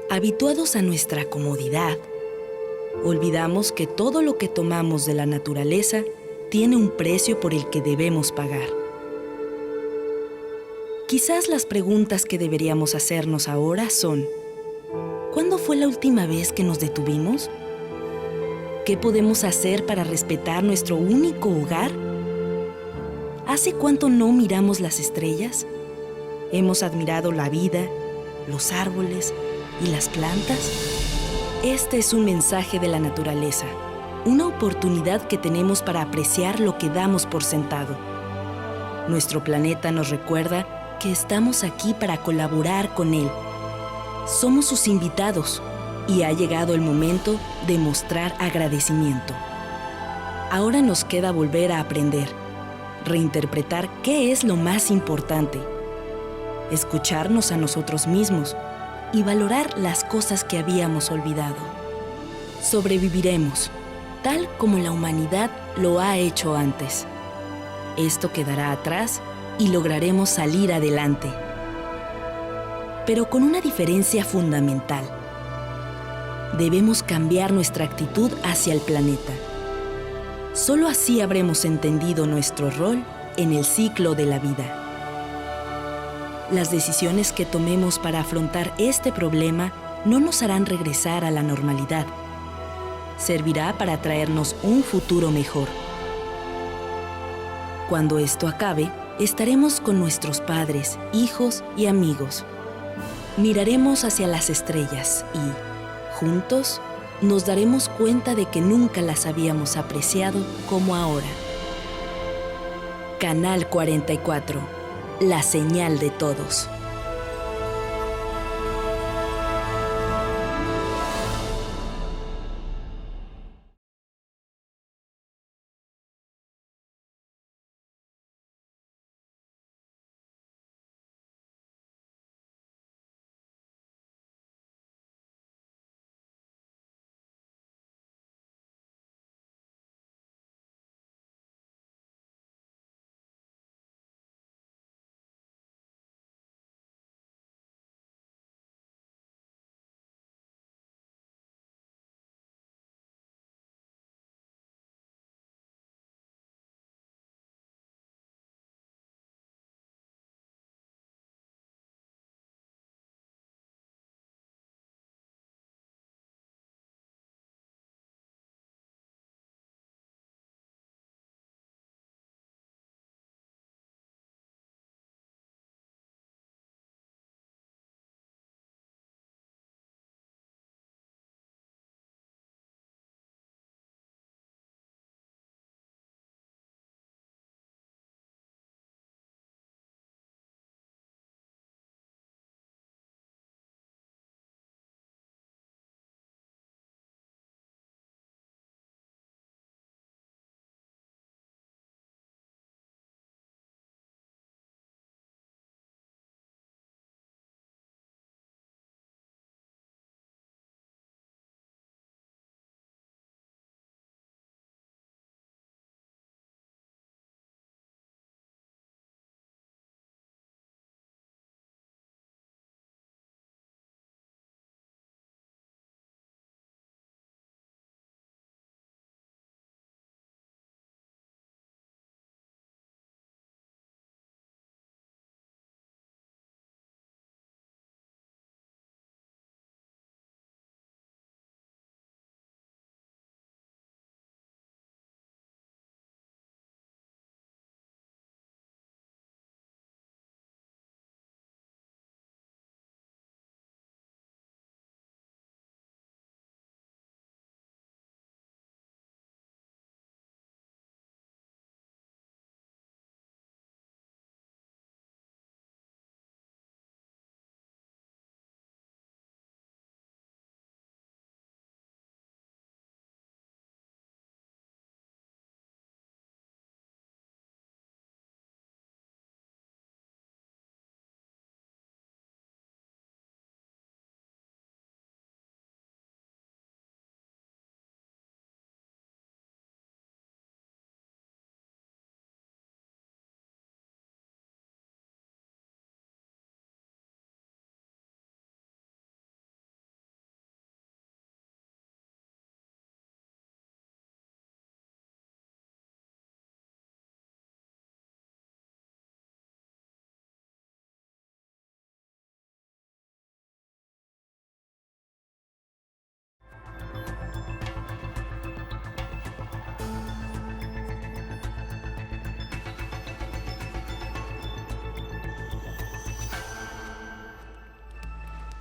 Habituados a nuestra comodidad, olvidamos que todo lo que tomamos de la naturaleza tiene un precio por el que debemos pagar. Quizás las preguntas que deberíamos hacernos ahora son: ¿cuándo fue la última vez que nos detuvimos? ¿Qué podemos hacer para respetar nuestro único hogar? ¿Hace cuánto no miramos las estrellas? ¿Hemos admirado la vida, los árboles y las plantas? Este es un mensaje de la naturaleza, una oportunidad que tenemos para apreciar lo que damos por sentado. Nuestro planeta nos recuerda que estamos aquí para colaborar con él. Somos sus invitados y ha llegado el momento de mostrar agradecimiento. Ahora nos queda volver a aprender, reinterpretar qué es lo más importante, escucharnos a nosotros mismos y valorar las cosas que habíamos olvidado. Sobreviviremos, tal como la humanidad lo ha hecho antes. Esto quedará atrás y lograremos salir adelante. Pero con una diferencia fundamental. Debemos cambiar nuestra actitud hacia el planeta. Solo así habremos entendido nuestro rol en el ciclo de la vida. Las decisiones que tomemos para afrontar este problema no nos harán regresar a la normalidad. Servirá para traernos un futuro mejor. Cuando esto acabe, estaremos con nuestros padres, hijos y amigos. Miraremos hacia las estrellas y, juntos, nos daremos cuenta de que nunca las habíamos apreciado como ahora. Canal 44, la señal de todos.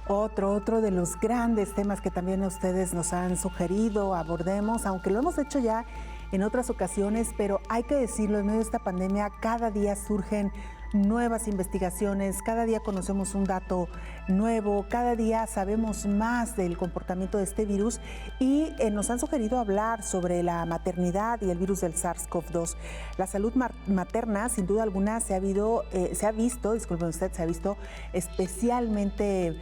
Otro de los grandes temas que también a ustedes nos han sugerido abordemos, aunque lo hemos hecho ya en otras ocasiones, pero hay que decirlo, en medio de esta pandemia cada día surgen nuevas investigaciones, cada día conocemos un dato nuevo, cada día sabemos más del comportamiento de este virus y nos han sugerido hablar sobre la maternidad y el virus del SARS-CoV-2. La salud materna, sin duda alguna, se ha visto especialmente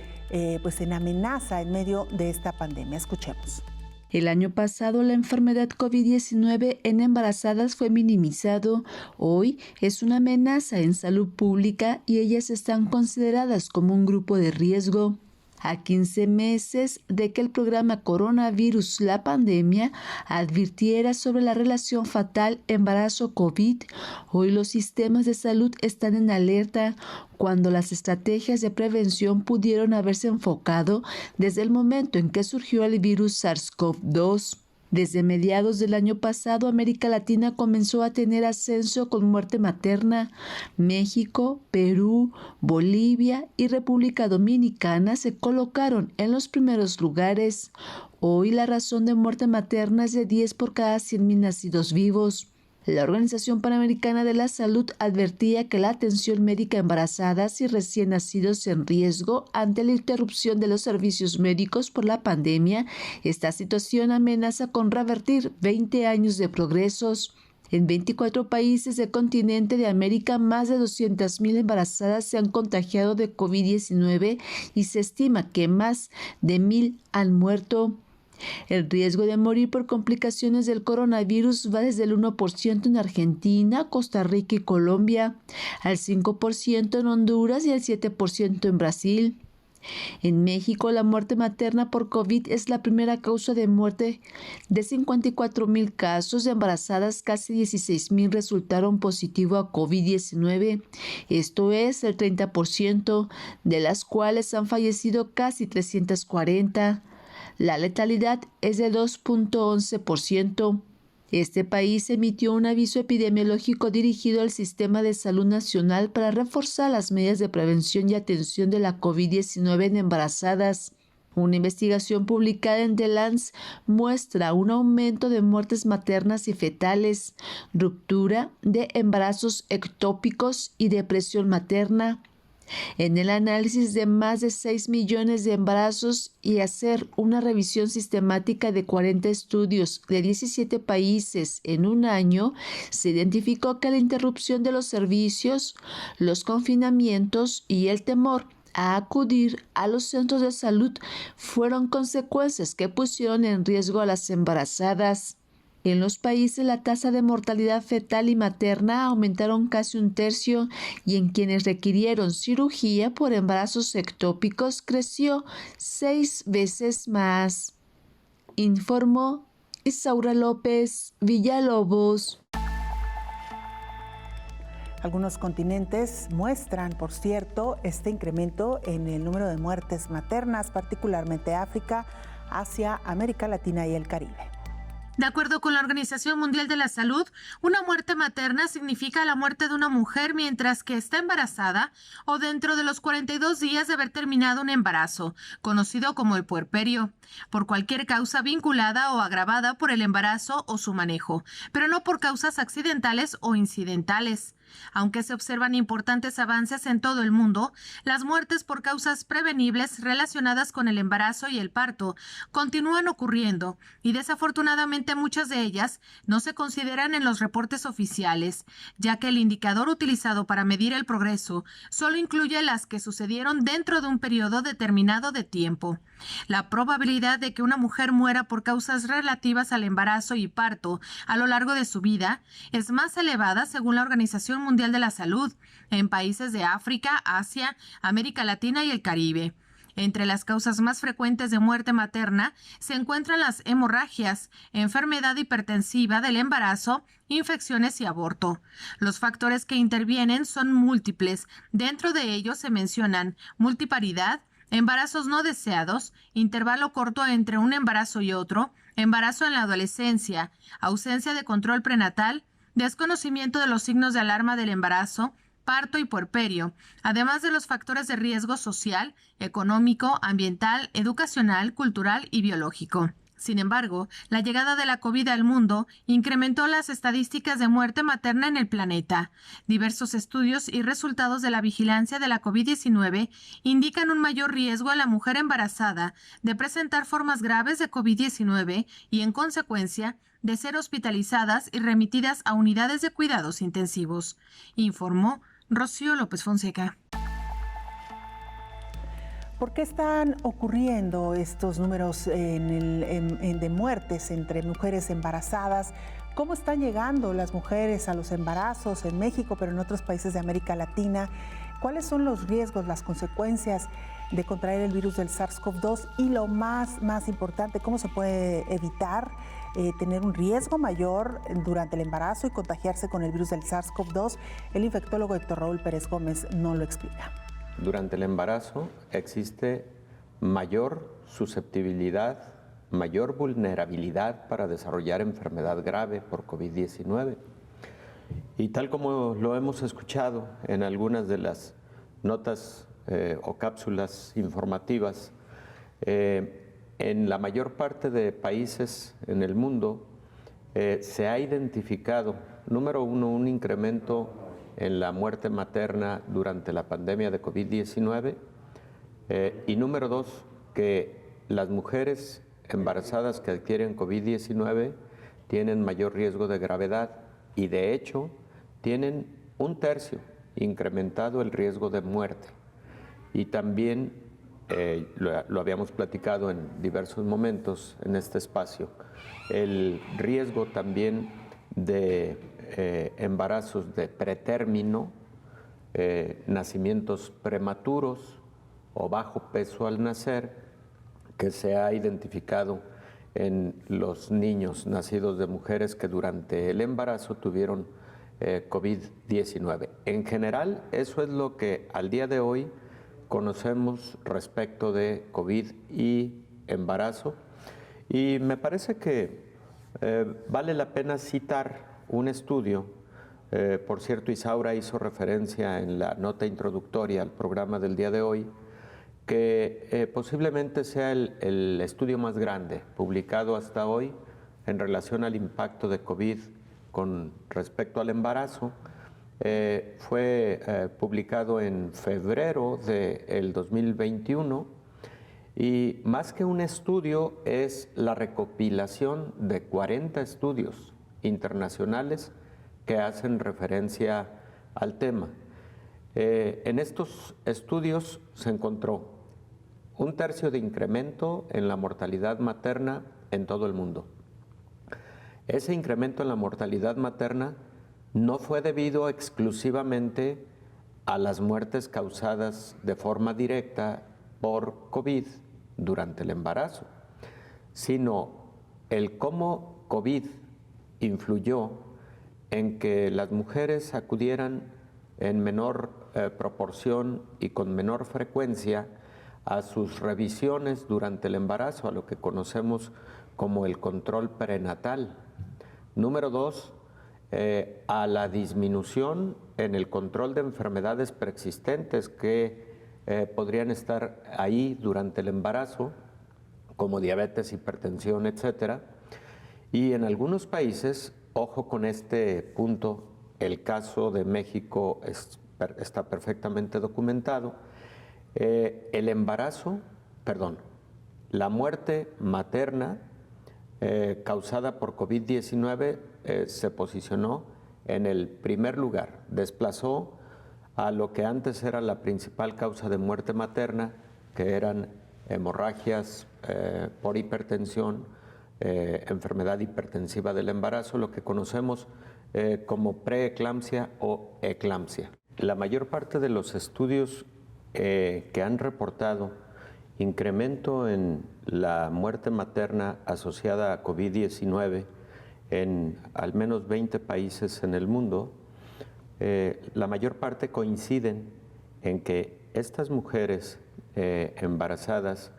pues en amenaza en medio de esta pandemia. Escuchemos. El año pasado la enfermedad COVID-19 en embarazadas fue minimizado. Hoy es una amenaza en salud pública y ellas están consideradas como un grupo de riesgo. A 15 meses de que el programa Coronavirus, la pandemia, advirtiera sobre la relación fatal embarazo-COVID, hoy los sistemas de salud están en alerta cuando las estrategias de prevención pudieron haberse enfocado desde el momento en que surgió el virus SARS-CoV-2. Desde mediados del año pasado, América Latina comenzó a tener ascenso con muerte materna. México, Perú, Bolivia y República Dominicana se colocaron en los primeros lugares. Hoy la razón de muerte materna es de 10 por cada 100,000 nacidos vivos. La Organización Panamericana de la Salud advertía que la atención médica a embarazadas y recién nacidos en riesgo ante la interrupción de los servicios médicos por la pandemia, esta situación amenaza con revertir 20 años de progresos. En 24 países del continente de América, más de 200,000 embarazadas se han contagiado de COVID-19 y se estima que más de 1,000 han muerto. El riesgo de morir por complicaciones del coronavirus va desde el 1% en Argentina, Costa Rica y Colombia, al 5% en Honduras y al 7% en Brasil. En México, la muerte materna por COVID es la primera causa de muerte. De 54,000 casos de embarazadas, casi 16,000 resultaron positivo a COVID-19. Esto es el 30%, de las cuales han fallecido casi 340. La letalidad es de 2.11%. Este país emitió un aviso epidemiológico dirigido al Sistema de Salud Nacional para reforzar las medidas de prevención y atención de la COVID-19 en embarazadas. Una investigación publicada en The Lancet muestra un aumento de muertes maternas y fetales, ruptura de embarazos ectópicos y depresión materna. En el análisis de más de 6 millones de embarazos y hacer una revisión sistemática de 40 estudios de 17 países en un año, se identificó que la interrupción de los servicios, los confinamientos y el temor a acudir a los centros de salud fueron consecuencias que pusieron en riesgo a las embarazadas. En los países la tasa de mortalidad fetal y materna aumentaron casi 1/3 y en quienes requirieron cirugía por embarazos ectópicos creció 6 veces más. Informó Isaura López Villalobos. Algunos continentes muestran, por cierto, este incremento en el número de muertes maternas, particularmente África, Asia, América Latina y el Caribe. De acuerdo con la Organización Mundial de la Salud, una muerte materna significa la muerte de una mujer mientras que está embarazada o dentro de los 42 días de haber terminado un embarazo, conocido como el puerperio, por cualquier causa vinculada o agravada por el embarazo o su manejo, pero no por causas accidentales o incidentales. Aunque se observan importantes avances en todo el mundo, las muertes por causas prevenibles relacionadas con el embarazo y el parto continúan ocurriendo y desafortunadamente muchas de ellas no se consideran en los reportes oficiales, ya que el indicador utilizado para medir el progreso solo incluye las que sucedieron dentro de un periodo determinado de tiempo. La probabilidad de que una mujer muera por causas relativas al embarazo y parto a lo largo de su vida es más elevada según la Organización Mundial de la Salud en países de África, Asia, América Latina y el Caribe. Entre las causas más frecuentes de muerte materna se encuentran las hemorragias, enfermedad hipertensiva del embarazo, infecciones y aborto. Los factores que intervienen son múltiples. Dentro de ellos se mencionan multiparidad, embarazos no deseados, intervalo corto entre un embarazo y otro, embarazo en la adolescencia, ausencia de control prenatal, desconocimiento de los signos de alarma del embarazo, parto y puerperio, además de los factores de riesgo social, económico, ambiental, educacional, cultural y biológico. Sin embargo, la llegada de la COVID al mundo incrementó las estadísticas de muerte materna en el planeta. Diversos estudios y resultados de la vigilancia de la COVID-19 indican un mayor riesgo a la mujer embarazada de presentar formas graves de COVID-19 y, en consecuencia, de ser hospitalizadas y remitidas a unidades de cuidados intensivos, informó Rocío López Fonseca. ¿Por qué están ocurriendo estos números de muertes entre mujeres embarazadas? ¿Cómo están llegando las mujeres a los embarazos en México, pero en otros países de América Latina? ¿Cuáles son los riesgos, las consecuencias de contraer el virus del SARS-CoV-2? Y lo más importante, ¿cómo se puede evitar tener un riesgo mayor durante el embarazo y contagiarse con el virus del SARS-CoV-2? El infectólogo Héctor Raúl Pérez Gómez nos lo explica. Durante el embarazo existe mayor susceptibilidad, mayor vulnerabilidad para desarrollar enfermedad grave por COVID-19. Y tal como lo hemos escuchado en algunas de las notas o cápsulas informativas, en la mayor parte de países en el mundo se ha identificado, número uno, un incremento en la muerte materna durante la pandemia de COVID-19 y número dos, que las mujeres embarazadas que adquieren COVID-19 tienen mayor riesgo de gravedad y de hecho tienen 1/3 incrementado el riesgo de muerte. Y también, lo habíamos platicado en diversos momentos en este espacio, el riesgo también de embarazos de pretérmino, nacimientos prematuros o bajo peso al nacer, que se ha identificado en los niños nacidos de mujeres que durante el embarazo tuvieron COVID-19. En general, eso es lo que al día de hoy conocemos respecto de COVID y embarazo. Y me parece que vale la pena citar un estudio, por cierto, Isaura hizo referencia en la nota introductoria al programa del día de hoy, que posiblemente sea el estudio más grande publicado hasta hoy en relación al impacto de COVID con respecto al embarazo. Fue publicado en febrero del 2021 y más que un estudio es la recopilación de 40 estudios internacionales que hacen referencia al tema. En estos estudios se encontró 1/3 de incremento en la mortalidad materna en todo el mundo. Ese incremento en la mortalidad materna no fue debido exclusivamente a las muertes causadas de forma directa por COVID durante el embarazo, sino el cómo COVID influyó en que las mujeres acudieran en menor proporción y con menor frecuencia a sus revisiones durante el embarazo, a lo que conocemos como el control prenatal. Número dos, a la disminución en el control de enfermedades preexistentes que podrían estar ahí durante el embarazo, como diabetes, hipertensión, etcétera. Y en algunos países, ojo con este punto, el caso de México está perfectamente documentado, la muerte materna causada por COVID-19 se posicionó en el primer lugar, desplazó a lo que antes era la principal causa de muerte materna, que eran hemorragias por hipertensión, enfermedad hipertensiva del embarazo, lo que conocemos como preeclampsia o eclampsia. La mayor parte de los estudios que han reportado incremento en la muerte materna asociada a COVID-19 en al menos 20 países en el mundo, la mayor parte coinciden en que estas mujeres embarazadas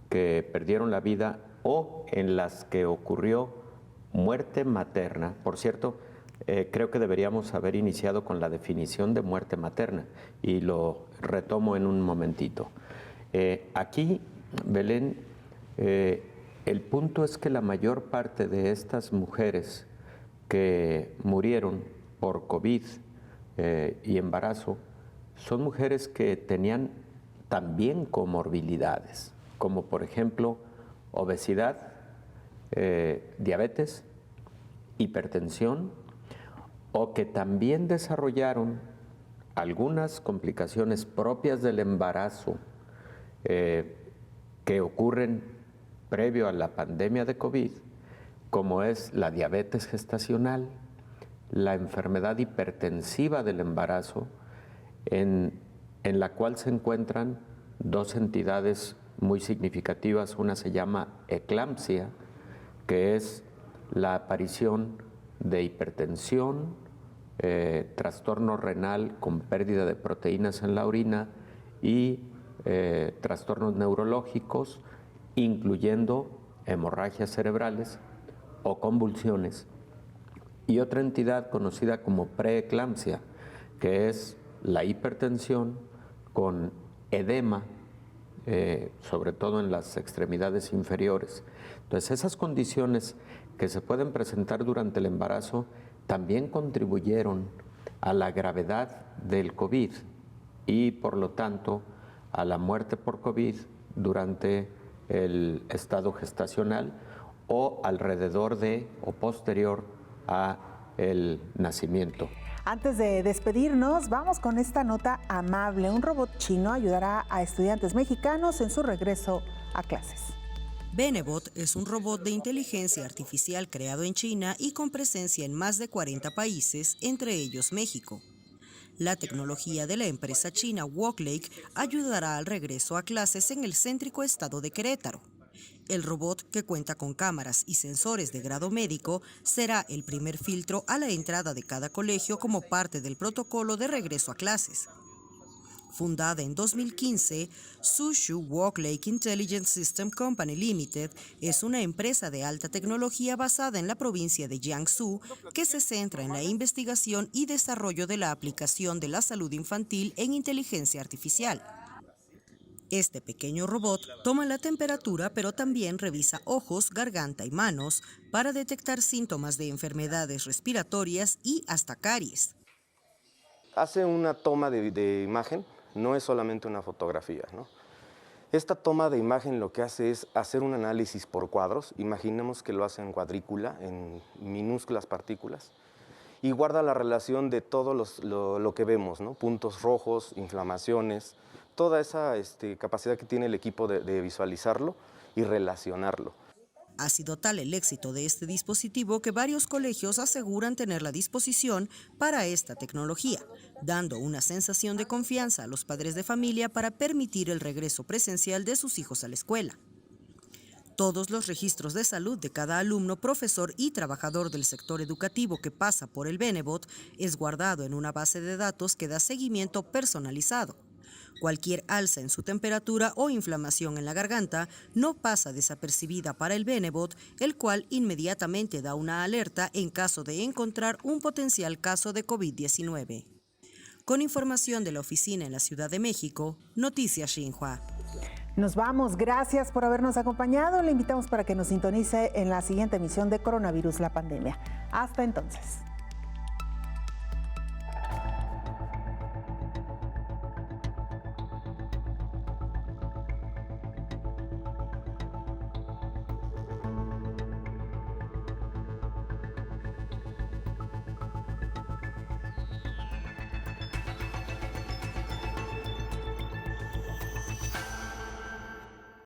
que perdieron la vida o en las que ocurrió muerte materna, por cierto, creo que deberíamos haber iniciado con la definición de muerte materna y lo retomo en un momentito. Aquí, Belén, El punto es que la mayor parte de estas mujeres que murieron por COVID y embarazo son mujeres que tenían también comorbilidades, como por ejemplo obesidad, diabetes, hipertensión, o que también desarrollaron algunas complicaciones propias del embarazo que ocurren previo a la pandemia de COVID, como es la diabetes gestacional, la enfermedad hipertensiva del embarazo, en la cual se encuentran dos entidades muy significativas. Una se llama eclampsia, que es la aparición de hipertensión, trastorno renal con pérdida de proteínas en la orina y trastornos neurológicos, incluyendo hemorragias cerebrales o convulsiones. Y otra entidad conocida como preeclampsia, que es la hipertensión con edema, sobre todo en las extremidades inferiores. Entonces, esas condiciones que se pueden presentar durante el embarazo también contribuyeron a la gravedad del COVID y, por lo tanto, a la muerte por COVID durante el estado gestacional o alrededor de o posterior a el nacimiento. Antes de despedirnos, vamos con esta nota amable. Un robot chino ayudará a estudiantes mexicanos en su regreso a clases. Benebot es un robot de inteligencia artificial creado en China y con presencia en más de 40 países, entre ellos México. La tecnología de la empresa china Walklake ayudará al regreso a clases en el céntrico estado de Querétaro. El robot, que cuenta con cámaras y sensores de grado médico, será el primer filtro a la entrada de cada colegio como parte del protocolo de regreso a clases. Fundada en 2015, Sushu Walklake Intelligent System Company Limited es una empresa de alta tecnología basada en la provincia de Jiangsu que se centra en la investigación y desarrollo de la aplicación de la salud infantil en inteligencia artificial. Este pequeño robot toma la temperatura, pero también revisa ojos, garganta y manos para detectar síntomas de enfermedades respiratorias y hasta caries. Hace una toma de imagen, no es solamente una fotografía, ¿no? Esta toma de imagen lo que hace es hacer un análisis por cuadros. Imaginemos que lo hace en cuadrícula, en minúsculas partículas, y guarda la relación de todo lo que vemos, ¿no? Puntos rojos, inflamaciones, toda esa capacidad que tiene el equipo de visualizarlo y relacionarlo. Ha sido tal el éxito de este dispositivo que varios colegios aseguran tener la disposición para esta tecnología, dando una sensación de confianza a los padres de familia para permitir el regreso presencial de sus hijos a la escuela. Todos los registros de salud de cada alumno, profesor y trabajador del sector educativo que pasa por el Benebot es guardado en una base de datos que da seguimiento personalizado. Cualquier alza en su temperatura o inflamación en la garganta no pasa desapercibida para el Benebot, el cual inmediatamente da una alerta en caso de encontrar un potencial caso de COVID-19. Con información de la oficina en la Ciudad de México, Noticias Xinhua. Nos vamos, gracias por habernos acompañado. Le invitamos para que nos sintonice en la siguiente emisión de Coronavirus, la pandemia. Hasta entonces.